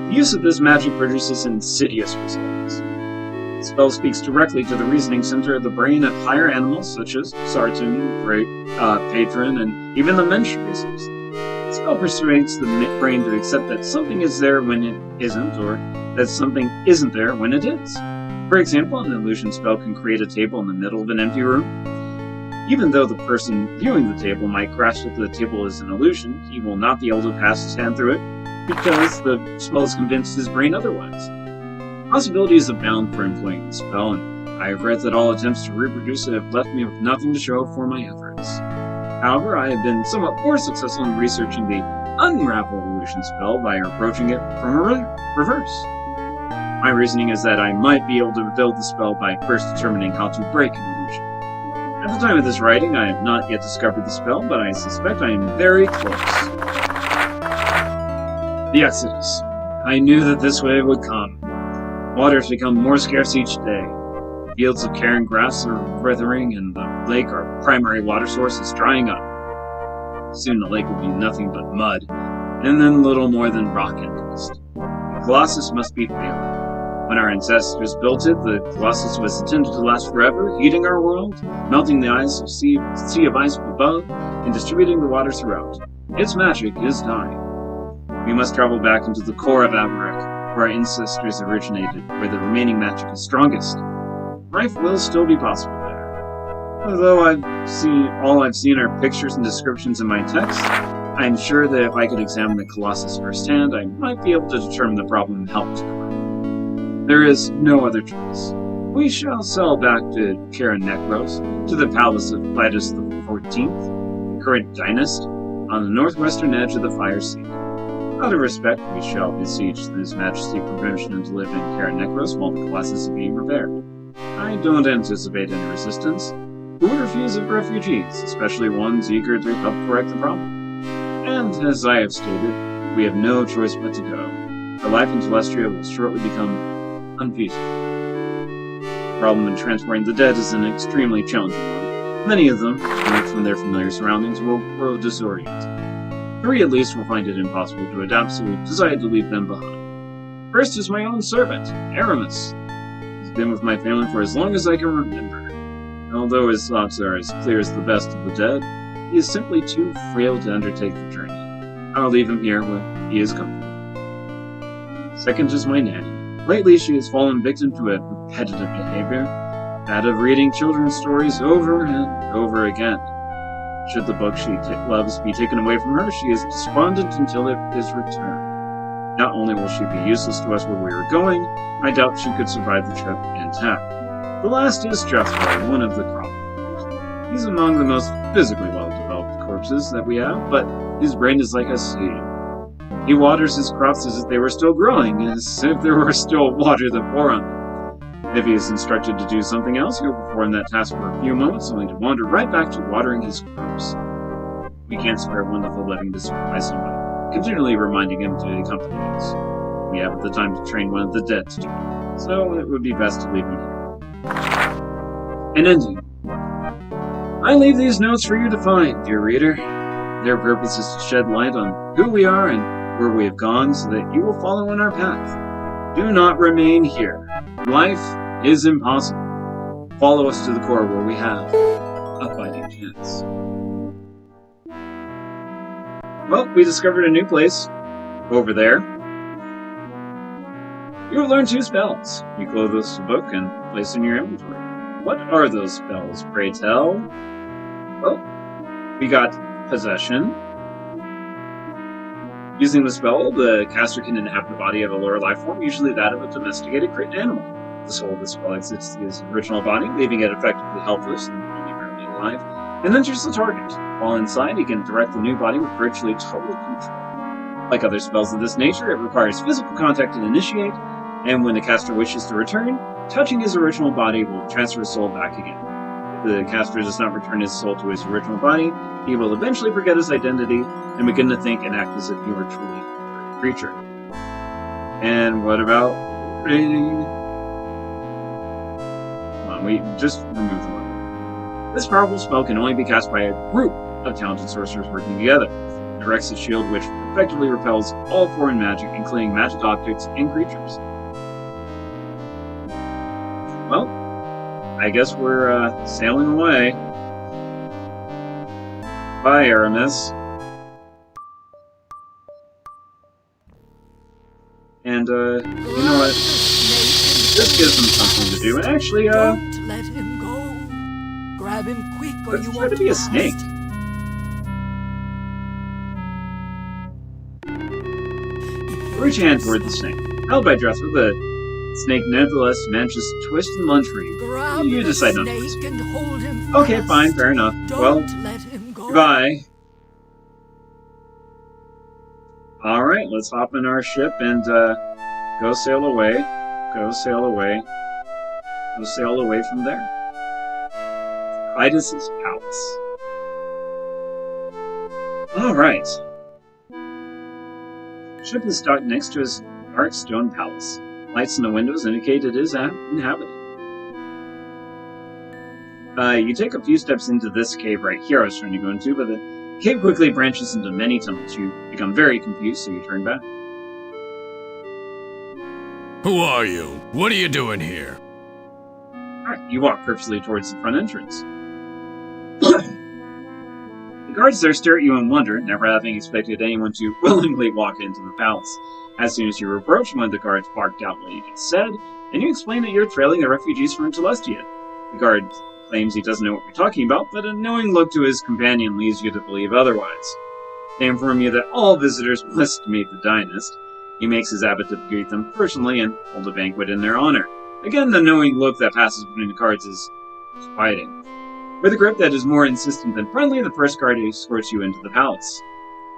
The use of this magic produces insidious results. The spell speaks directly to the reasoning center of the brain of higher animals such as Sartan, Patron, and even the mensch races. The spell persuades the brain to accept that something is there when it isn't, or that something isn't there when it is. For example, an illusion spell can create a table in the middle of an empty room. Even though the person viewing the table might grasp that the table is an illusion, he will not be able to pass his hand through it because the spell has convinced his brain otherwise. Possibilities abound for employing the spell, and I regret that all attempts to reproduce it have left me with nothing to show for my efforts. However, I have been somewhat more successful in researching the Unravel Illusion spell by approaching it from a reverse. My reasoning is that I might be able to build the spell by first determining how to break an illusion. At the time of this writing, I have not yet discovered the spell, but I suspect I am very close. The Exodus. I knew that this wave would come. Waters become more scarce each day. Fields of carrion grass are withering, and the lake, our primary water source, is drying up. Soon the lake will be nothing but mud, and then little more than rock and dust. The Colossus must be failing. When our ancestors built it, the Colossus was intended to last forever, heating our world, melting the ice of sea of ice above, and distributing the waters throughout. Its magic is dying. We must travel back into the core of Abarrach, where our ancestors originated, where the remaining magic is strongest. Life will still be possible there. Although all I've seen are pictures and descriptions in my text, I am sure that if I could examine the Colossus firsthand, I might be able to determine the problem and help to correct it. There is no other choice. We shall sail back to Kara Nekros, to the palace of Clytus XIV, the current dynast. on the northwestern edge of the fire seat. Out of respect, we shall beseech His Majesty permission to live in Kara Necros while the process is being repaired. I don't anticipate any resistance. Who would refuse of refugees, especially ones eager to help correct the problem? And, as I have stated, we have no choice but to go. Our life in Telestria will shortly become unfeasible. The problem in transporting the dead is an extremely challenging one. Many of them, removed from their familiar surroundings, will grow disoriented. 3 at least will find it impossible to adapt, so we've decided to leave them behind. First is my own servant, Aramis. He's been with my family for as long as I can remember. Although his thoughts are as clear as the best of the dead, he is simply too frail to undertake the journey. I'll leave him here where he is comfortable. Second is my nanny. Lately she has fallen victim to a repetitive behavior, that of reading children's stories over and over again. Should the book she loves be taken away from her, she is despondent until it is returned. Not only will she be useless to us where we are going, I doubt she could survive the trip intact. The last is Jethro, one of the crop. He's among the most physically well-developed corpses that we have, but his brain is like a sea. He waters his crops as if they were still growing, as if there were still water to pour on them. If he is instructed to do something else, he will perform that task for a few moments, only to wander right back to watering his crops. We can't spare one of the living to supervise him by continually reminding him to accompany us. We haven't the time to train one of the dead to do it, so it would be best to leave him here. An ending. I leave these notes for you to find, dear reader. Their purpose is to shed light on who we are and where we have gone so that you will follow in our path. Do not remain here. Life is impossible. Follow us to the core where we have a fighting chance. Well, we discovered a new place. Over there. You have learned 2 spells. You clothe this book and place in your inventory. What are those spells, pray tell? Well, we got Possession. Using the spell, the caster can inhabit the body of a lower life form, usually that of a domesticated animal. The soul of the spell exits his original body, leaving it effectively helpless and only rarely alive, and enters the target. While inside, he can direct the new body with virtually total control. Like other spells of this nature, it requires physical contact to initiate, and when the caster wishes to return, touching his original body will transfer his soul back again. If the caster does not return his soul to his original body, he will eventually forget his identity and begin to think and act as if he were truly a creature. And what about raiding? Come on, we just remove the one. This powerful spell can only be cast by a group of talented sorcerers working together. It directs a shield which effectively repels all foreign magic, including magic objects and creatures. Well, I guess we're sailing away. Bye, Aramis. And, you know what? This gives him something to do. And actually, Don't let him go. Grab him quick or let's you try won't to be a last. snake. Reach hand toward the snake. Held by Jethro, the snake nevertheless manages to twist and lunge for you. Grab You the decide not to snake listen. and hold him Okay, fast. fine, fair enough. Don't Well, let him go. goodbye. Alright, let's hop in our ship and go sail away. Go sail away. Go sail away from there. Clytus's palace. Alright. Ship is docked next to his dark stone palace. Lights in the windows indicate it is inhabited. You take a few steps into this cave right here I was trying to go into, but the cave quickly branches into many tunnels. You become very confused, so you turn back. Who are you? What are you doing here? Alright, you walk purposely towards the front entrance. The guards there stare at you in wonder, never having expected anyone to willingly walk into the palace. As soon as you approach, one of the guards barked out what you just said, and you explain that you're trailing the refugees from Telestia. The guard claims he doesn't know what you're talking about, but a knowing look to his companion leads you to believe otherwise. They inform you that all visitors must meet the Dynast. He makes his habit to greet them personally and hold a banquet in their honor. Again, the knowing look that passes between the guards is fighting. With a grip that is more insistent than friendly, the first guard escorts you into the palace.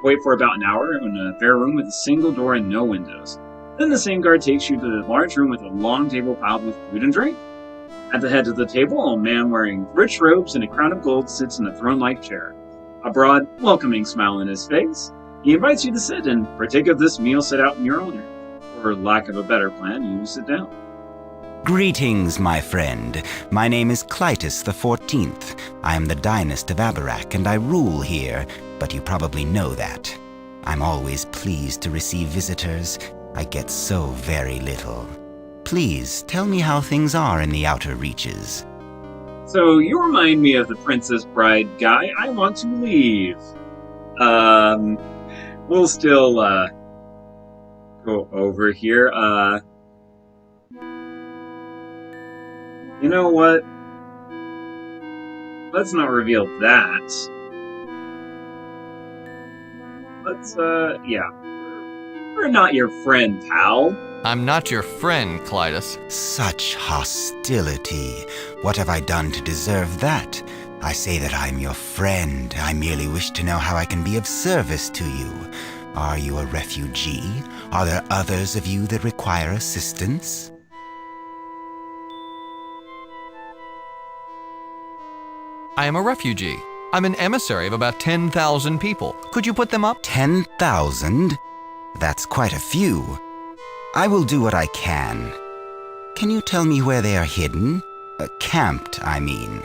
wait for about an hour in a bare room with a single door and no windows. Then the same guard takes you to a large room with a long table piled with food and drink. At the head of the table, a man wearing rich robes and a crown of gold sits in a throne-like chair. A broad, welcoming smile on his face, he invites you to sit and partake of this meal set out in your honor. For lack of a better plan, you sit down. Greetings, my friend. My name is Clytus the 14th. I am the dynast of Abarrach, and I rule here, but you probably know that. I'm always pleased to receive visitors. I get so very little. Please, tell me how things are in the outer reaches. So, you remind me of the Princess Bride guy. I want to leave. We'll still, go over here. You know what? Let's not reveal that. Let's, yeah. We're not your friend, pal. I'm not your friend, Clytus. Such hostility. What have I done to deserve that? I say that I'm your friend. I merely wish to know how I can be of service to you. Are you a refugee? Are there others of you that require assistance? I am a refugee. I'm an emissary of about 10,000 people. Could you put them up? 10,000? That's quite a few. I will do what I can. Can you tell me where they are hidden? Camped, I mean.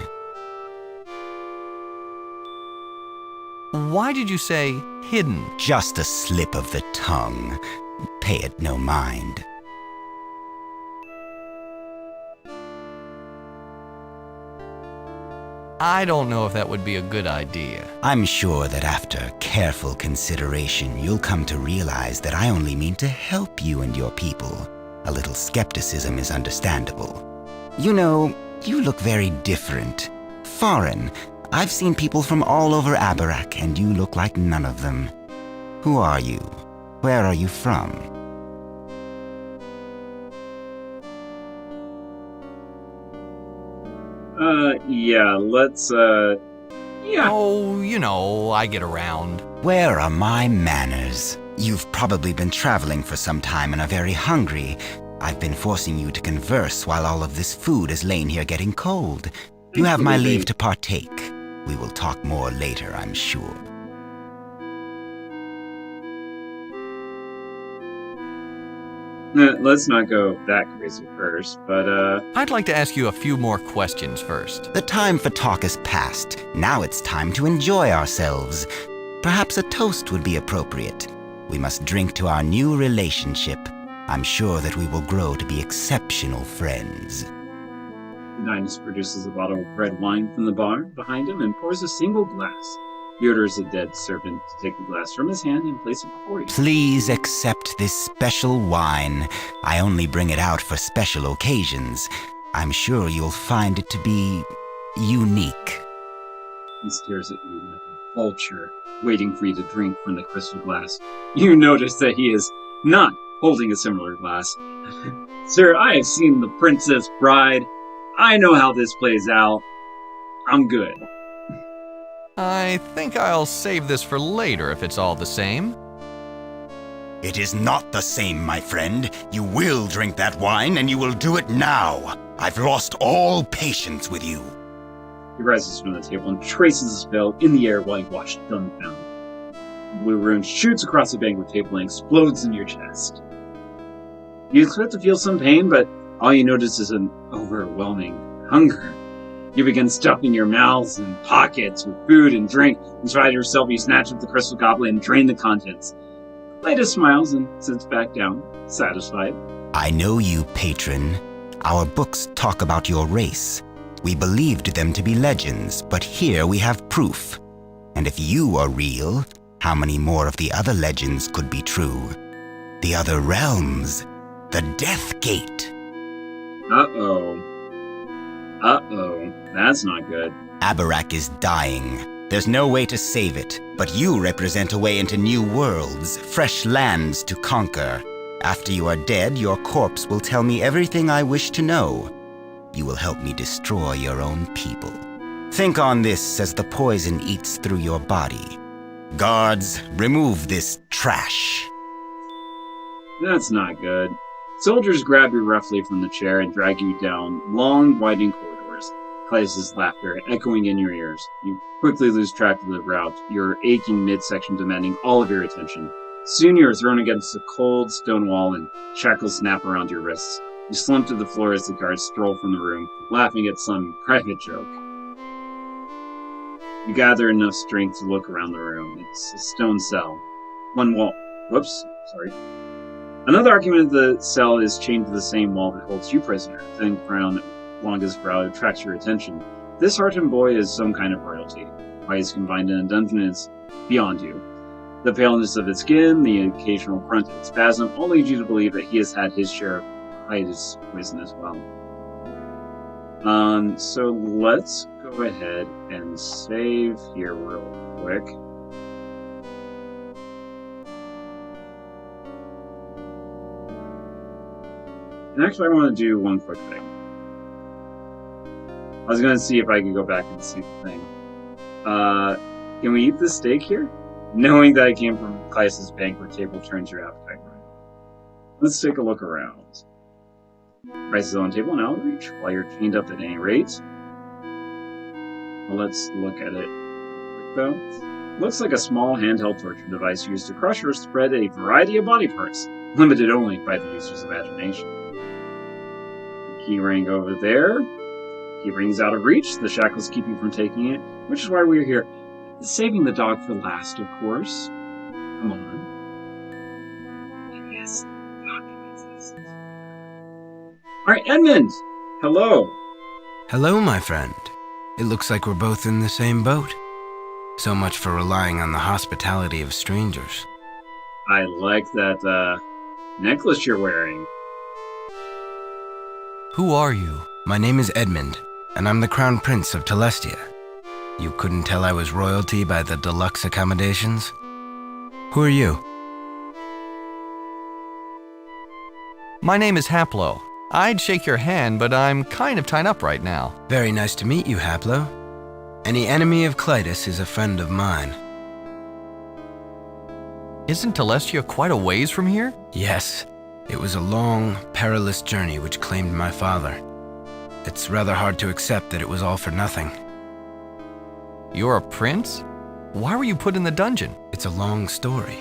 Why did you say hidden? Just a slip of the tongue. Pay it no mind. I don't know if that would be a good idea. I'm sure that after careful consideration, you'll come to realize that I only mean to help you and your people. A little skepticism is understandable. You know, you look very different. Foreign. I've seen people from all over Abarrach, and you look like none of them. Who are you? Where are you from? Yeah, let's, yeah. Oh, you know, I get around. Where are my manners? You've probably been traveling for some time and are very hungry. I've been forcing you to converse while all of this food has lain here getting cold. You have my leave to partake. We will talk more later, I'm sure. Let's not go that crazy first, but, I'd like to ask you a few more questions first. The time for talk has passed. Now it's time to enjoy ourselves. Perhaps a toast would be appropriate. We must drink to our new relationship. I'm sure that we will grow to be exceptional friends. the dynast produces a bottle of red wine from the bar behind him and pours a single glass. He orders a dead servant to take the glass from his hand and place it before you. Please accept this special wine. I only bring it out for special occasions. I'm sure you'll find it to be unique. He stares at you like a vulture, waiting for you to drink from the crystal glass. You notice that he is not holding a similar glass. Sir, I have seen The Princess Bride. I know how this plays out. I'm good. I think I'll save this for later if it's all the same. It is not the same, my friend. You will drink that wine, and you will do it now. I've lost all patience with you. He rises from the table and traces a spell in the air while you watch dumbfounded. The blue rune shoots across the banquet table and explodes in your chest. You expect to feel some pain, but all you notice is an overwhelming hunger. You begin stuffing your mouths and pockets with food and drink. Inside yourself, you snatch up the crystal goblet and drain the contents. Lyta smiles and sits back down, satisfied. I know you, patron. Our books talk about your race. We believed them to be legends, but here we have proof. And if you are real, how many more of the other legends could be true? The other realms. The Death Gate. Uh-oh. That's not good. Abarrach is dying. There's no way to save it, but you represent a way into new worlds, fresh lands to conquer. After you are dead, your corpse will tell me everything I wish to know. You will help me destroy your own people. Think on this as the poison eats through your body. Guards, remove this trash. That's not good. Soldiers grab you roughly from the chair and drag you down long, winding corridors. Clytus's laughter echoing in your ears. You quickly lose track of the route, your aching midsection demanding all of your attention. Soon you are thrown against a cold stone wall and shackles snap around your wrists. You slump to the floor as the guards stroll from the room, laughing at some private joke. You gather enough strength to look around the room. It's a stone cell. One wall. Whoops, sorry. Another argument of the cell is chained to the same wall that holds you prisoner. Thin crown, longest brow attracts your attention. This hardened boy is some kind of royalty. Why he's confined in a dungeon is beyond you. The paleness of its skin, the occasional grunt and spasm, all lead you to believe that he has had his share of Clytus poison as well. So let's go ahead and save here real quick. And actually, I want to do one quick thing. I was going to see if I could go back and see the thing. Can we eat this steak here? Knowing that it came from Clytus's banquet table turns your appetite right. Let's take a look around. Prices on the table and out of reach while you're chained up at any rate. Well, let's look at it quick though. Looks like a small handheld torture device used to crush or spread a variety of body parts, limited only by the user's imagination. The key ring over there. Key ring's out of reach. The shackles keep you from taking it, which is why we're here. Saving the dog for last, of course. Come on. Yes, documents. Alright, Edmund! Hello! Hello, my friend. It looks like we're both in the same boat. So much for relying on the hospitality of strangers. I like that, necklace you're wearing. Who are you? My name is Edmund, and I'm the Crown Prince of Telestia. You couldn't tell I was royalty by the deluxe accommodations? Who are you? My name is Haplo. I'd shake your hand, but I'm kind of tied up right now. Very nice to meet you, Haplo. Any enemy of Clytus is a friend of mine. Isn't Telestia quite a ways from here? Yes, it was a long, perilous journey which claimed my father. It's rather hard to accept that it was all for nothing. You're a prince? Why were you put in the dungeon? It's a long story.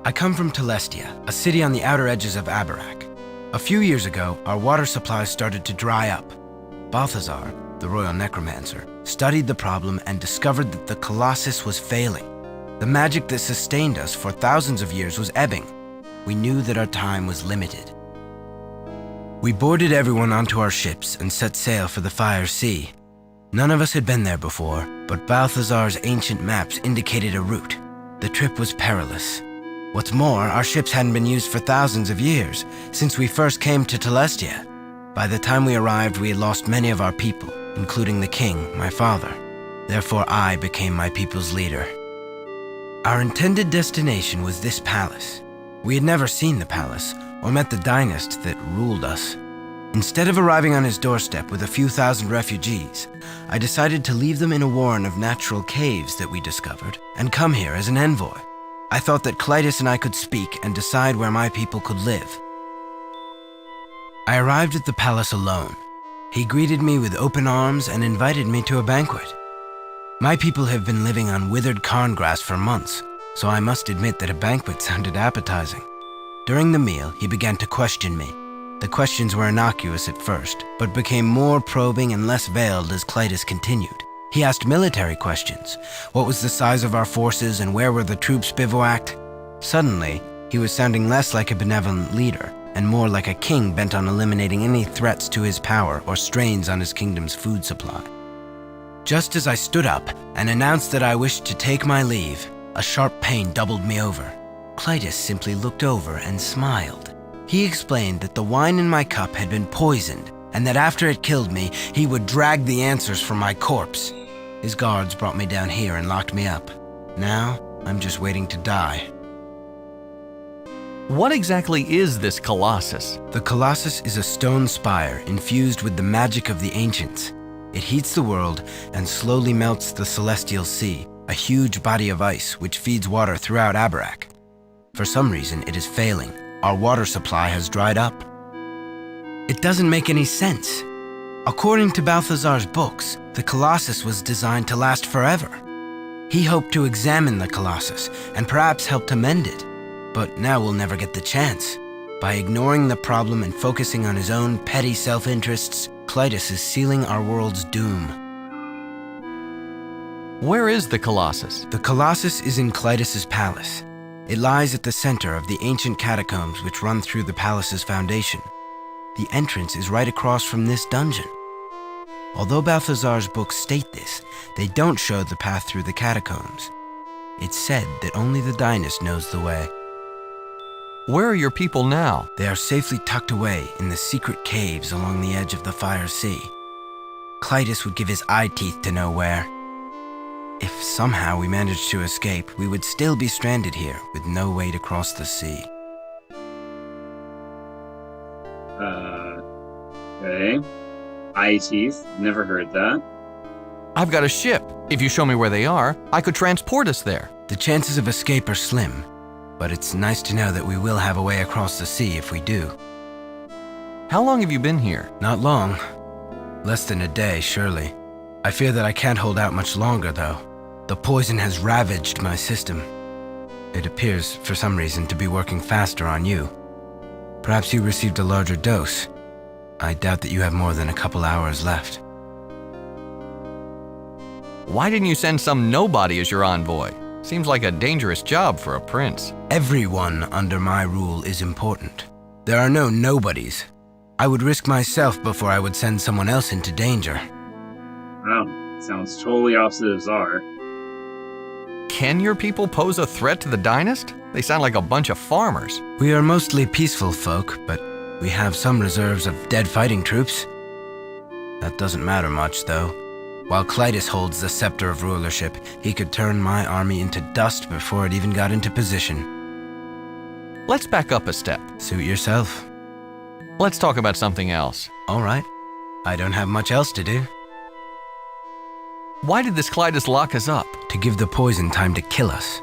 I come from Telestia, a city on the outer edges of Abarrach. A few years ago, our water supplies started to dry up. Balthazar, the royal necromancer, studied the problem and discovered that the Colossus was failing. The magic that sustained us for thousands of years was ebbing. We knew that our time was limited. We boarded everyone onto our ships and set sail for the Fire Sea. None of us had been there before, but Balthazar's ancient maps indicated a route. The trip was perilous. What's more, our ships hadn't been used for thousands of years, since we first came to Telestia. By the time we arrived, we had lost many of our people, including the king, my father. Therefore, I became my people's leader. Our intended destination was this palace. We had never seen the palace, or met the dynast that ruled us. Instead of arriving on his doorstep with a few thousand refugees, I decided to leave them in a warren of natural caves that we discovered and come here as an envoy. I thought that Clytus and I could speak and decide where my people could live. I arrived at the palace alone. He greeted me with open arms and invited me to a banquet. My people have been living on withered cairn grass for months, so I must admit that a banquet sounded appetizing. During the meal, he began to question me. The questions were innocuous at first, but became more probing and less veiled as Clytus continued. He asked military questions. What was the size of our forces and where were the troops bivouacked? Suddenly, he was sounding less like a benevolent leader and more like a king bent on eliminating any threats to his power or strains on his kingdom's food supply. Just as I stood up and announced that I wished to take my leave, a sharp pain doubled me over. Clytus simply looked over and smiled. He explained that the wine in my cup had been poisoned and that after it killed me, he would drag the answers from my corpse. His guards brought me down here and locked me up. Now, I'm just waiting to die. What exactly is this Colossus? The Colossus is a stone spire infused with the magic of the ancients. It heats the world and slowly melts the celestial sea, a huge body of ice which feeds water throughout Abarrach. For some reason, it is failing. Our water supply has dried up. It doesn't make any sense. According to Balthazar's books, the Colossus was designed to last forever. He hoped to examine the Colossus and perhaps help to mend it. But now we'll never get the chance. By ignoring the problem and focusing on his own petty self-interests, Clytus is sealing our world's doom. Where is the Colossus? The Colossus is in Clytus's palace. It lies at the center of the ancient catacombs which run through the palace's foundation. The entrance is right across from this dungeon. Although Balthazar's books state this, they don't show the path through the catacombs. It's said that only the Dynast knows the way. Where are your people now? They are safely tucked away in the secret caves along the edge of the Fire Sea. Clytus would give his eye teeth to know where. If somehow we managed to escape, we would still be stranded here with no way to cross the sea. Okay. Eye teeth. Never heard that. I've got a ship. If you show me where they are, I could transport us there. The chances of escape are slim, but it's nice to know that we will have a way across the sea if we do. How long have you been here? Not long. Less than a day, surely. I fear that I can't hold out much longer, though. The poison has ravaged my system. It appears, for some reason, to be working faster on you. Perhaps you received a larger dose. I doubt that you have more than a couple hours left. Why didn't you send some nobody as your envoy? Seems like a dangerous job for a prince. Everyone under my rule is important. There are no nobodies. I would risk myself before I would send someone else into danger. Wow, sounds totally opposite of Tsar. Can your people pose a threat to the Dynast? They sound like a bunch of farmers. We are mostly peaceful folk, but we have some reserves of dead fighting troops. That doesn't matter much, though. While Clytus holds the scepter of rulership, he could turn my army into dust before it even got into position. Let's back up a step. Suit yourself. Let's talk about something else. All right. I don't have much else to do. Why did this Clytus lock us up? To give the poison time to kill us.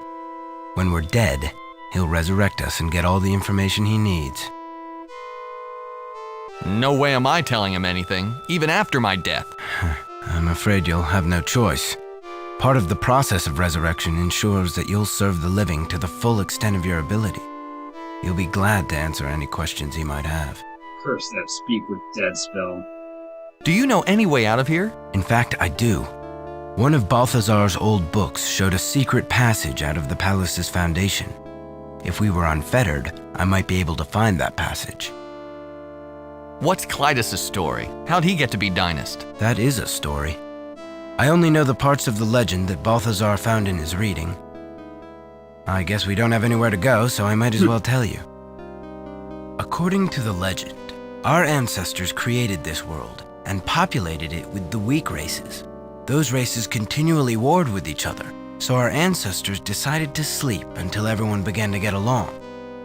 When we're dead, he'll resurrect us and get all the information he needs. No way am I telling him anything, even after my death. I'm afraid you'll have no choice. Part of the process of resurrection ensures that you'll serve the living to the full extent of your ability. You'll be glad to answer any questions he might have. Curse that speak with dead spell. Do you know any way out of here? In fact, I do. One of Balthazar's old books showed a secret passage out of the palace's foundation. If we were unfettered, I might be able to find that passage. What's Clytus' story? How'd he get to be Dynast? That is a story. I only know the parts of the legend that Balthazar found in his reading. I guess we don't have anywhere to go, so I might as well tell you. According to the legend, our ancestors created this world and populated it with the weak races. Those races continually warred with each other, so our ancestors decided to sleep until everyone began to get along.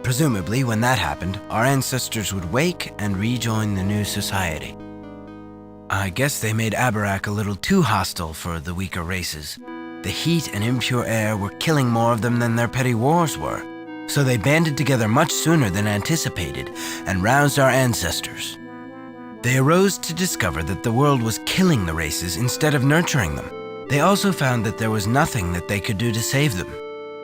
Presumably, when that happened, our ancestors would wake and rejoin the new society. I guess they made Abarrach a little too hostile for the weaker races. The heat and impure air were killing more of them than their petty wars were, so they banded together much sooner than anticipated and roused our ancestors. They arose to discover that the world was killing the races instead of nurturing them. They also found that there was nothing that they could do to save them.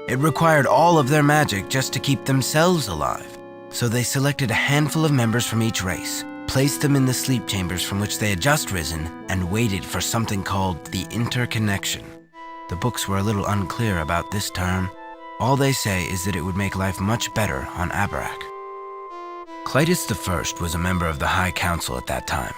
It required all of their magic just to keep themselves alive. So they selected a handful of members from each race, placed them in the sleep chambers from which they had just risen, and waited for something called the interconnection. The books were a little unclear about this term. All they say is that it would make life much better on Abarrach. Clytus I was a member of the High Council at that time.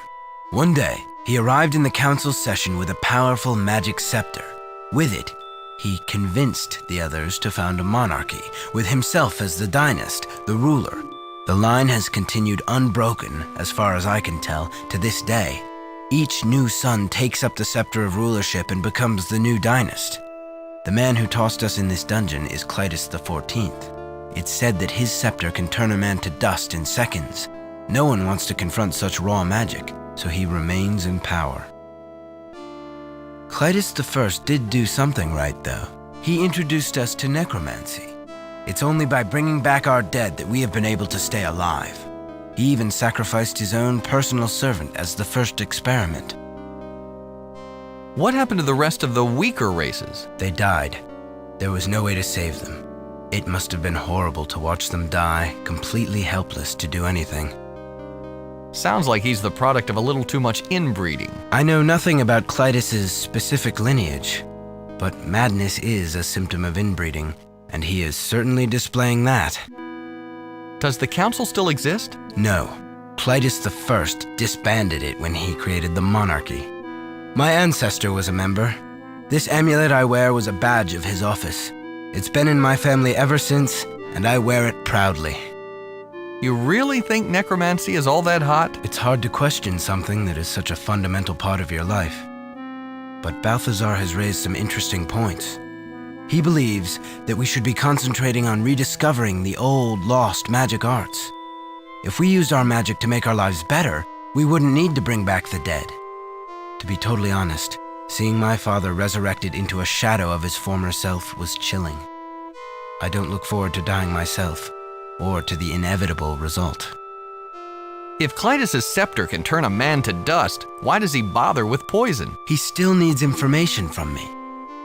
One day, he arrived in the council's session with a powerful magic scepter. With it, he convinced the others to found a monarchy, with himself as the Dynast, the ruler. The line has continued unbroken, as far as I can tell, to this day. Each new son takes up the scepter of rulership and becomes the new Dynast. The man who tossed us in this dungeon is Clytus XIV. It's said that his scepter can turn a man to dust in seconds. No one wants to confront such raw magic, so he remains in power. Clytus I did do something right, though. He introduced us to necromancy. It's only by bringing back our dead that we have been able to stay alive. He even sacrificed his own personal servant as the first experiment. What happened to the rest of the weaker races? They died. There was no way to save them. It must have been horrible to watch them die, completely helpless to do anything. Sounds like he's the product of a little too much inbreeding. I know nothing about Clytus's specific lineage, but madness is a symptom of inbreeding, and he is certainly displaying that. Does the council still exist? No. Clytus I disbanded it when he created the monarchy. My ancestor was a member. This amulet I wear was a badge of his office. It's been in my family ever since, and I wear it proudly. You really think necromancy is all that hot? It's hard to question something that is such a fundamental part of your life. But Balthazar has raised some interesting points. He believes that we should be concentrating on rediscovering the old, lost magic arts. If we used our magic to make our lives better, we wouldn't need to bring back the dead. To be totally honest, seeing my father resurrected into a shadow of his former self was chilling. I don't look forward to dying myself, or to the inevitable result. If Clytus's scepter can turn a man to dust, why does he bother with poison? He still needs information from me.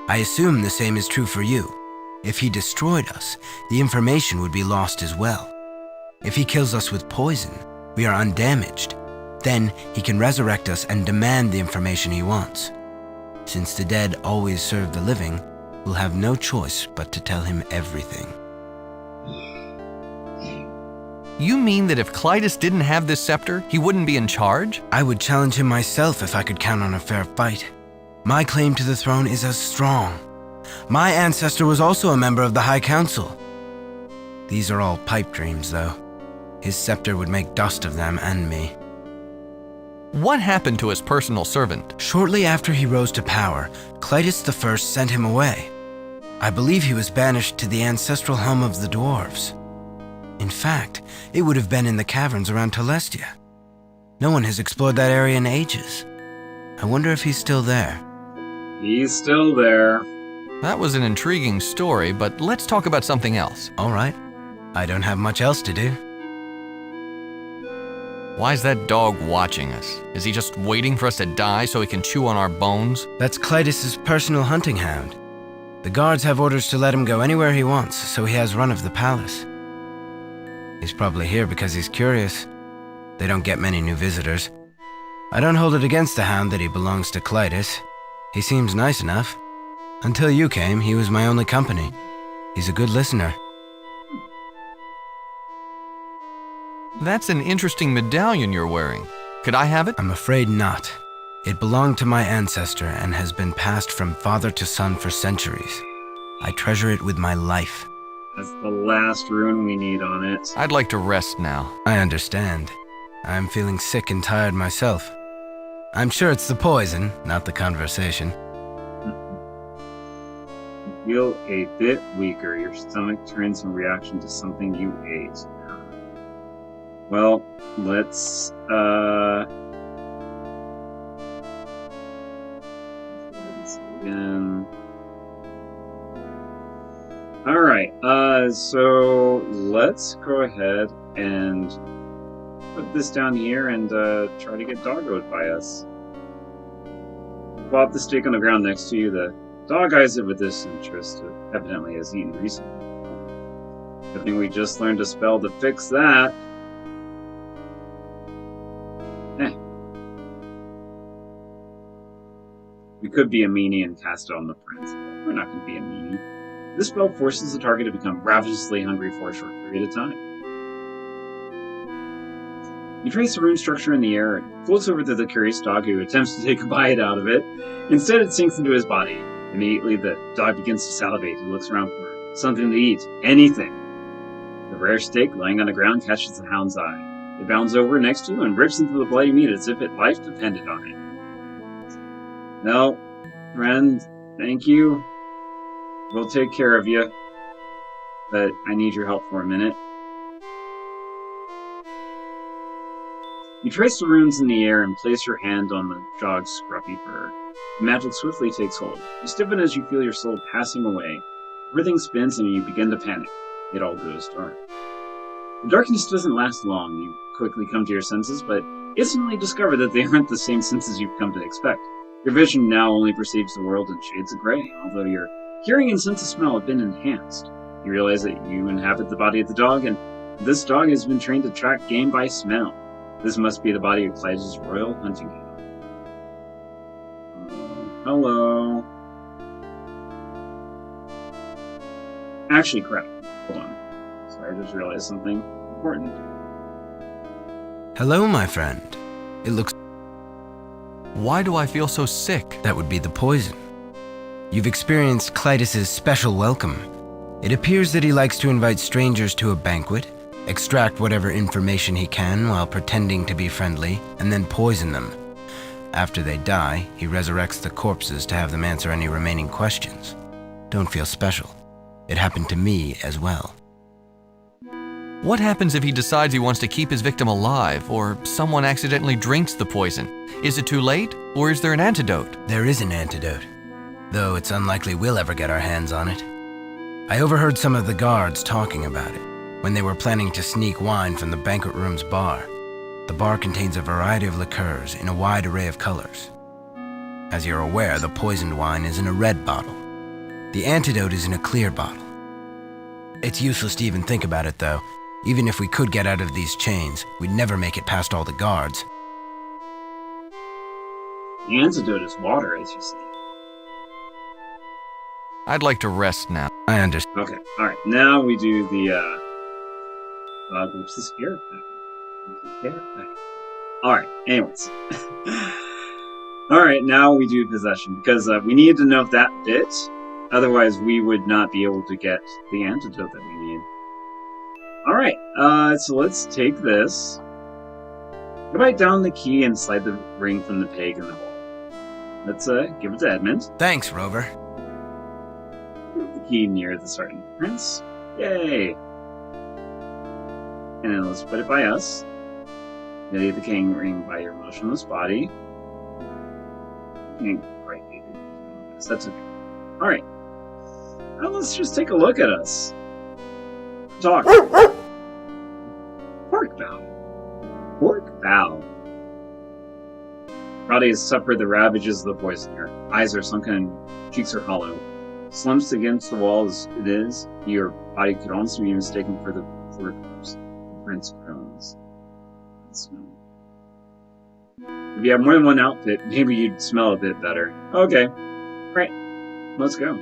I assume the same is true for you. If he destroyed us, the information would be lost as well. If he kills us with poison, we are undamaged. Then he can resurrect us and demand the information he wants. Since the dead always serve the living, we'll have no choice but to tell him everything. You mean that if Clytus didn't have this scepter, he wouldn't be in charge? I would challenge him myself if I could count on a fair fight. My claim to the throne is as strong. My ancestor was also a member of the High Council. These are all pipe dreams, though. His scepter would make dust of them and me. What happened to his personal servant? Shortly after he rose to power, Clytus I sent him away. I believe he was banished to the ancestral home of the dwarves. In fact, it would have been in the caverns around Telestia. No one has explored that area in ages. I wonder if he's still there. He's still there. That was an intriguing story, but let's talk about something else. All right. I don't have much else to do. Why is that dog watching us? Is he just waiting for us to die so he can chew on our bones? That's Clytus's personal hunting hound. The guards have orders to let him go anywhere he wants, so he has run of the palace. He's probably here because he's curious. They don't get many new visitors. I don't hold it against the hound that he belongs to Clytus. He seems nice enough. Until you came, he was my only company. He's a good listener. That's an interesting medallion you're wearing. Could I have it? I'm afraid not. It belonged to my ancestor and has been passed from father to son for centuries. I treasure it with my life. That's the last rune we need on it. I'd like to rest now. I understand. I'm feeling sick and tired myself. I'm sure it's the poison, not the conversation. You feel a bit weaker. Your stomach turns in reaction to something you ate. Well, let's again. All right. So let's go ahead and put this down here and try to get doggoed by us. Plop the steak on the ground next to you. The dog eyes it with disinterest. It evidently has eaten recently. Good thing we just learned a spell to fix that. We could be a meanie and cast it on the prince, but we're not going to be a meanie. This spell forces the target to become ravenously hungry for a short period of time. You trace the rune structure in the air and floats over to the curious dog who attempts to take a bite out of it. Instead, it sinks into his body. Immediately, the dog begins to salivate. He looks around for something to eat. Anything. The rare steak lying on the ground catches the hound's eye. It bounds over next to you and rips into the bloody meat as if life depended on it. No, friend, thank you. We'll take care of you. But I need your help for a minute. You trace the runes in the air and place your hand on the dog's scruffy fur. The magic swiftly takes hold. You stiffen as you feel your soul passing away. Everything spins and you begin to panic. It all goes dark. The darkness doesn't last long. You quickly come to your senses, but instantly discover that they aren't the same senses you've come to expect. Your vision now only perceives the world in shades of gray, although your hearing and sense of smell have been enhanced. You realize that you inhabit the body of the dog, and this dog has been trained to track game by smell. This must be the body of Clyde's royal hunting dog. Hello. Actually, crap. Hold on. Sorry, I just realized something important. Hello, my friend. It looks... Why do I feel so sick? That would be the poison. You've experienced Clytus's special welcome. It appears that he likes to invite strangers to a banquet, extract whatever information he can while pretending to be friendly, and then poison them. After they die, he resurrects the corpses to have them answer any remaining questions. Don't feel special. It happened to me as well. What happens if he decides he wants to keep his victim alive, or someone accidentally drinks the poison? Is it too late, or is there an antidote? There is an antidote, though it's unlikely we'll ever get our hands on it. I overheard some of the guards talking about it when they were planning to sneak wine from the banquet room's bar. The bar contains a variety of liqueurs in a wide array of colors. As you're aware, the poisoned wine is in a red bottle. The antidote is in a clear bottle. It's useless to even think about it, though. Even if we could get out of these chains, we'd never make it past all the guards. The antidote is water, as you say. I'd like to rest now. I understand. Okay, alright. Now we do the, whoops, the scare pack. Alright, anyways. Alright, now we do possession, because we need to know that bit. Otherwise, we would not be able to get the antidote that we need. Alright, so let's take this. Write down the key and slide the ring from the peg in the hole. Let's give it to Edmund. Thanks, Rover. Put the key near the sergeant prince. Yay! And then let's put it by us. Lay the king ring by your motionless body. Can't quite do this. That's okay. Alright. Now let's just take a look at us. Talk. Pork bow. Pork bow. Body has suffered the ravages of the poison. Your eyes are sunken and cheeks are hollow. Slumped against the wall as it is, your body could almost be mistaken for the corpse. Prince groans. If you have more than one outfit, maybe you'd smell a bit better. Okay. Right. Let's go.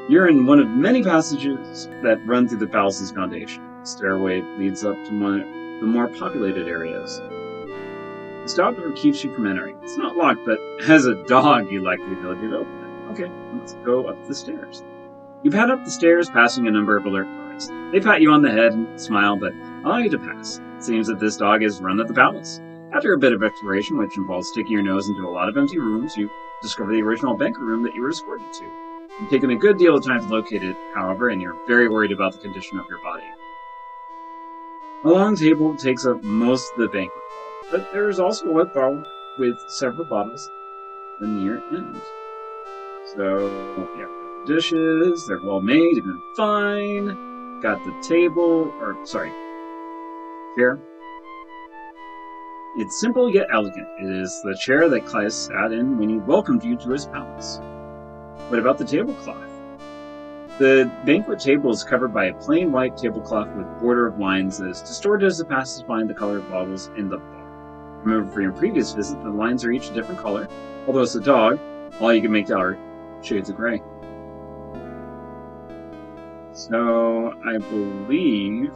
You're in one of many passages that run through the palace's foundation. The stairway leads up to one of the more populated areas. The stop door keeps you from entering. It's not locked, but as a dog, you like the ability to open it. Okay, let's go up the stairs. You pad up the stairs, passing a number of alert guards. They pat you on the head and smile, but allow you to pass. It seems that this dog is run at the palace. After a bit of exploration, which involves sticking your nose into a lot of empty rooms, you discover the original banquet room that you were escorted to. You've taken a good deal of time to locate it, however, and you're very worried about the condition of your body. A long table takes up most of the banquet hall, but there is also a wet bar with several bottles at the near end. So, yeah, the dishes, they're well made, even fine. Got the chair. It's simple yet elegant. It is the chair that Clyde sat in when he welcomed you to his palace. What about the tablecloth? The banquet table is covered by a plain white tablecloth with border of lines that is distorted as it passes by the color of bottles in the bar. Remember from your previous visit, the lines are each a different color. Although it's a dog, all you can make out are shades of gray. So, I believe...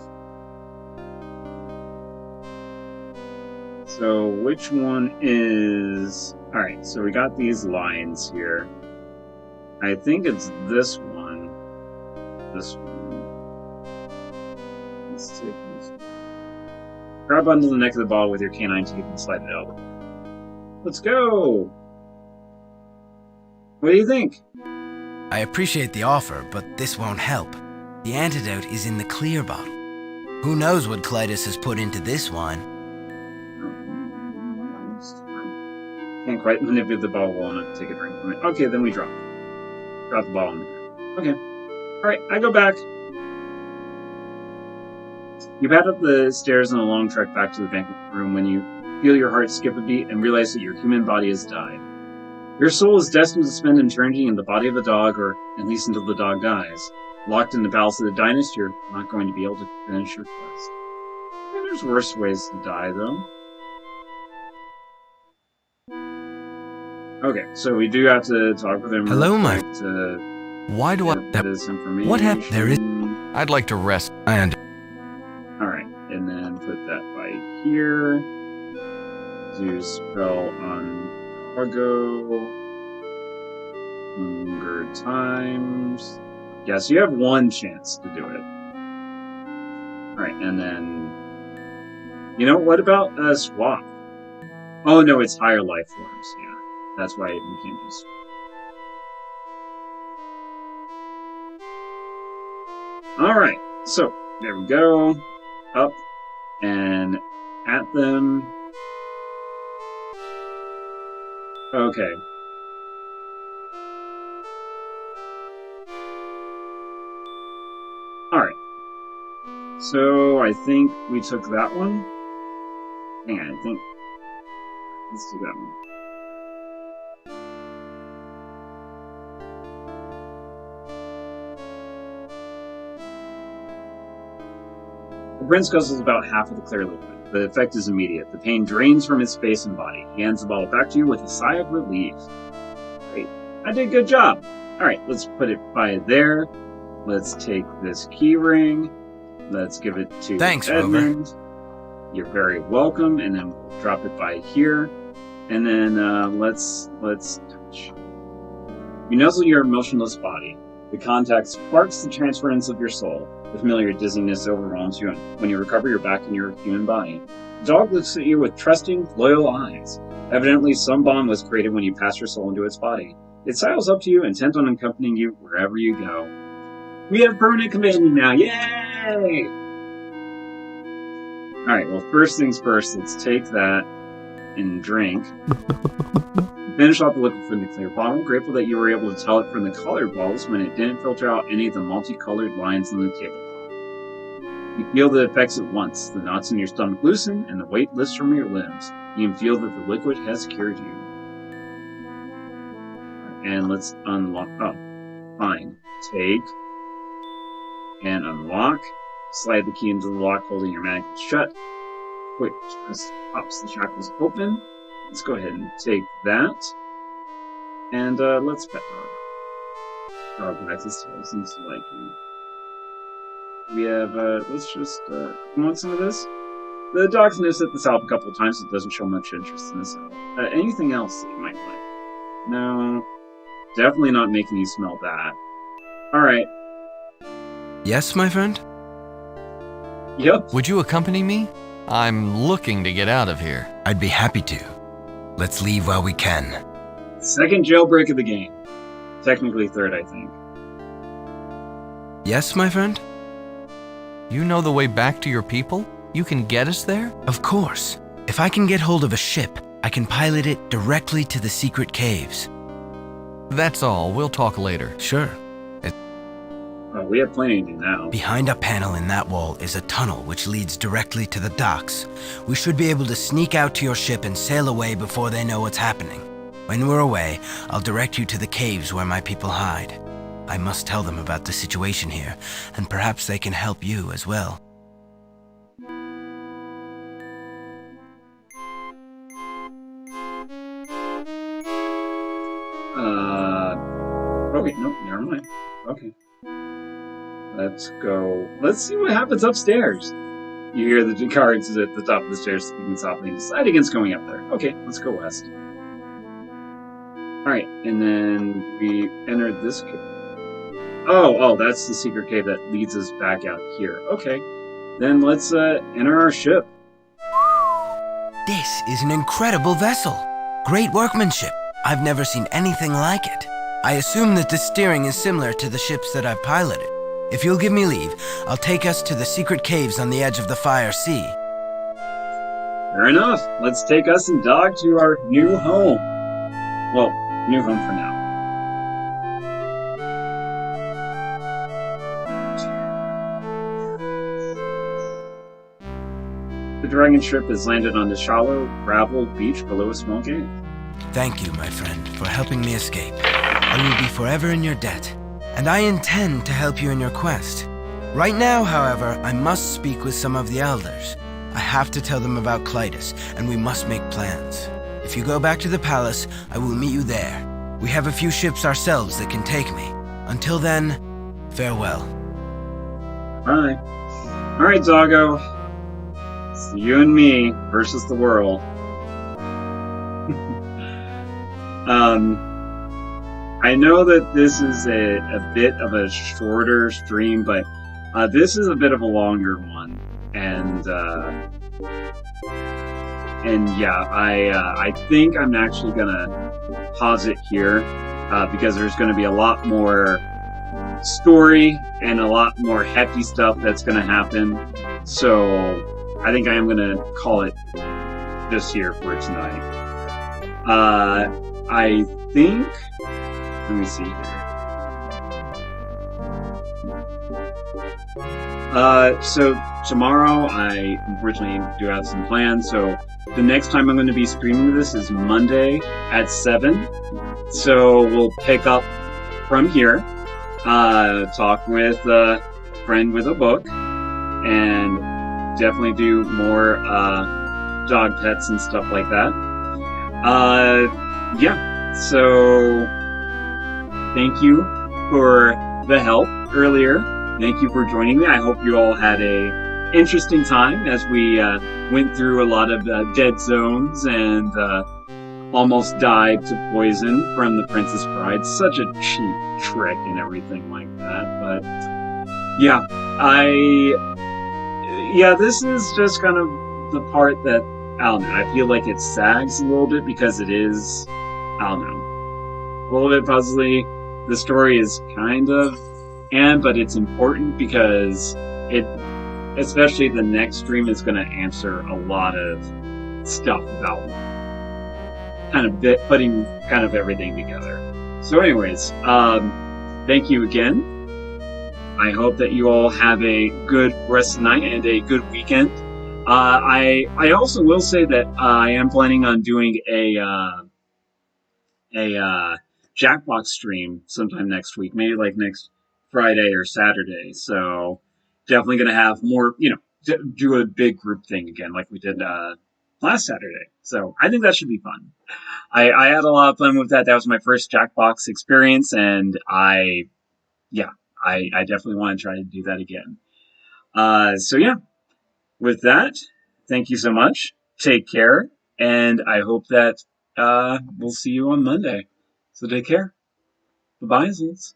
So, which one is... Alright, so we got these lines here. I think it's this one. This one. Let's take this. Grab onto the neck of the bottle with your canine teeth and slide it out. Let's go! What do you think? I appreciate the offer, but this won't help. The antidote is in the clear bottle. Who knows what Clytus has put into this wine? Can't quite manipulate the ball well enough to take a drink from it. Okay, then we drop. Drop the ball in the ground. Okay. Alright, I go back. You pad up the stairs on a long trek back to the banquet room when you feel your heart skip a beat and realize that your human body has died. Your soul is destined to spend eternity in the body of a dog, or at least until the dog dies. Locked in the bowels of the dynast, you're not going to be able to finish your quest. There's worse ways to die, though. Okay, so we do have to talk with him. Hello, my... Why do get this information. What happened? There is... I'd like to rest. And... Alright, and then put that by here. Do spell on cargo. Hunger times. Yeah, so you have one chance to do it. Alright, and then... You know, what about swap? Oh no, it's higher life forms, yeah. That's why we can't do swap. Alright, so, there we go. Up, and at them. Okay. Alright. So, I think we took that one. Hang on, I think... Let's do that one. The prince guzzles about half of the clear liquid. The effect is immediate. The pain drains from his face and body. He hands the bottle back to you with a sigh of relief. Great. I did a good job. Alright, let's put it by there. Let's take this key ring. Let's give it to Edmund. Rover. You're very welcome. And then we'll drop it by here. And then let's touch. You nuzzle your motionless body. The contact sparks the transference of your soul. The familiar dizziness overwhelms you, and when you recover, you're back in your human body. The dog looks at you with trusting, loyal eyes. Evidently, some bond was created when you passed your soul into its body. It sidles up to you, intent on accompanying you wherever you go. We have permanent companion now! Yay! Alright, well, first things first, let's take that and drink. Finish off the liquid from the clear bottle. Grateful that you were able to tell it from the colored bottles when it didn't filter out any of the multicolored lines on the tabletop. You feel the effects at once. The knots in your stomach loosen, and the weight lifts from your limbs. You can feel that the liquid has cured you. And let's unlock. Oh, fine. Take and unlock. Slide the key into the lock, holding your manacles shut. Quick twist pops the shackles open. Let's go ahead and take that. And let's pet dog. Dog wags his tail, seems to like you. We have, let's just, you want some of this? The dog sniffs at the salve a couple of times, it doesn't show much interest in this at all. Anything else that you might like? No. Definitely not making you smell that. Alright. Yes, my friend? Yep. Would you accompany me? I'm looking to get out of here. I'd be happy to. Let's leave while we can. Second jailbreak of the game. Technically third, I think. Yes, my friend? You know the way back to your people? You can get us there? Of course. If I can get hold of a ship, I can pilot it directly to the secret caves. That's all. We'll talk later. Sure. We have plenty to do now. Behind a panel in that wall is a tunnel which leads directly to the docks. We should be able to sneak out to your ship and sail away before they know what's happening. When we're away, I'll direct you to the caves where my people hide. I must tell them about the situation here, and perhaps they can help you as well. Okay, no, never mind. Okay. Let's go. Let's see what happens upstairs. You hear the guards at the top of the stairs speaking softly and decide against going up there. Okay, let's go west. Alright, and then we entered this cave. Oh, that's the secret cave that leads us back out here. Okay, then let's enter our ship. This is an incredible vessel. Great workmanship. I've never seen anything like it. I assume that the steering is similar to the ships that I've piloted. If you'll give me leave, I'll take us to the secret caves on the edge of the Fire Sea. Fair enough. Let's take us and Dog to our new home. Well, new home for now. The dragon ship has landed on the shallow gravel beach below a small gate. Thank you, my friend, for helping me escape. I will be forever in your debt, and I intend to help you in your quest. Right now, however, I must speak with some of the elders. I have to tell them about Clytus, and we must make plans. If you go back to the palace, I will meet you there. We have a few ships ourselves that can take me. Until then, farewell. Alright. Alright, Doggo. It's you and me versus the world. I know that this is a bit of a shorter stream, but this is a bit of a longer one. And yeah, I think I'm actually gonna pause it here because there's gonna be a lot more story and a lot more hefty stuff that's gonna happen. So I think I am gonna call it just here for tonight. I think, let me see here. So tomorrow I unfortunately do have some plans, so the next time I'm going to be streaming this is Monday at 7. So we'll pick up from here, talk with a friend with a book, and definitely do more dog pets and stuff like that. Yeah, so thank you for the help earlier. Thank you for joining me. I hope you all had a interesting time as we went through a lot of dead zones and almost died to poison from the Princess Bride. Such a cheap trick and everything like that. But yeah, this is just kind of the part that, I don't know, I feel like it sags a little bit because it is, I don't know, a little bit puzzly. The story is kind of, but it's important because it, especially the next stream, is going to answer a lot of stuff about kind of putting kind of everything together. So anyways, thank you again. I hope that you all have a good rest of the night and a good weekend. I also will say that I am planning on doing a Jackbox stream sometime next week, maybe like next Friday or Saturday. So definitely going to have more, do a big group thing again like we did last Saturday. So I think that should be fun. I had a lot of fun with that. That was my first Jackbox experience, and I definitely want to try to do that again. So yeah, with that, thank you so much. Take care, and I hope that we'll see you on Monday. So take care. Bye-bye, Zools.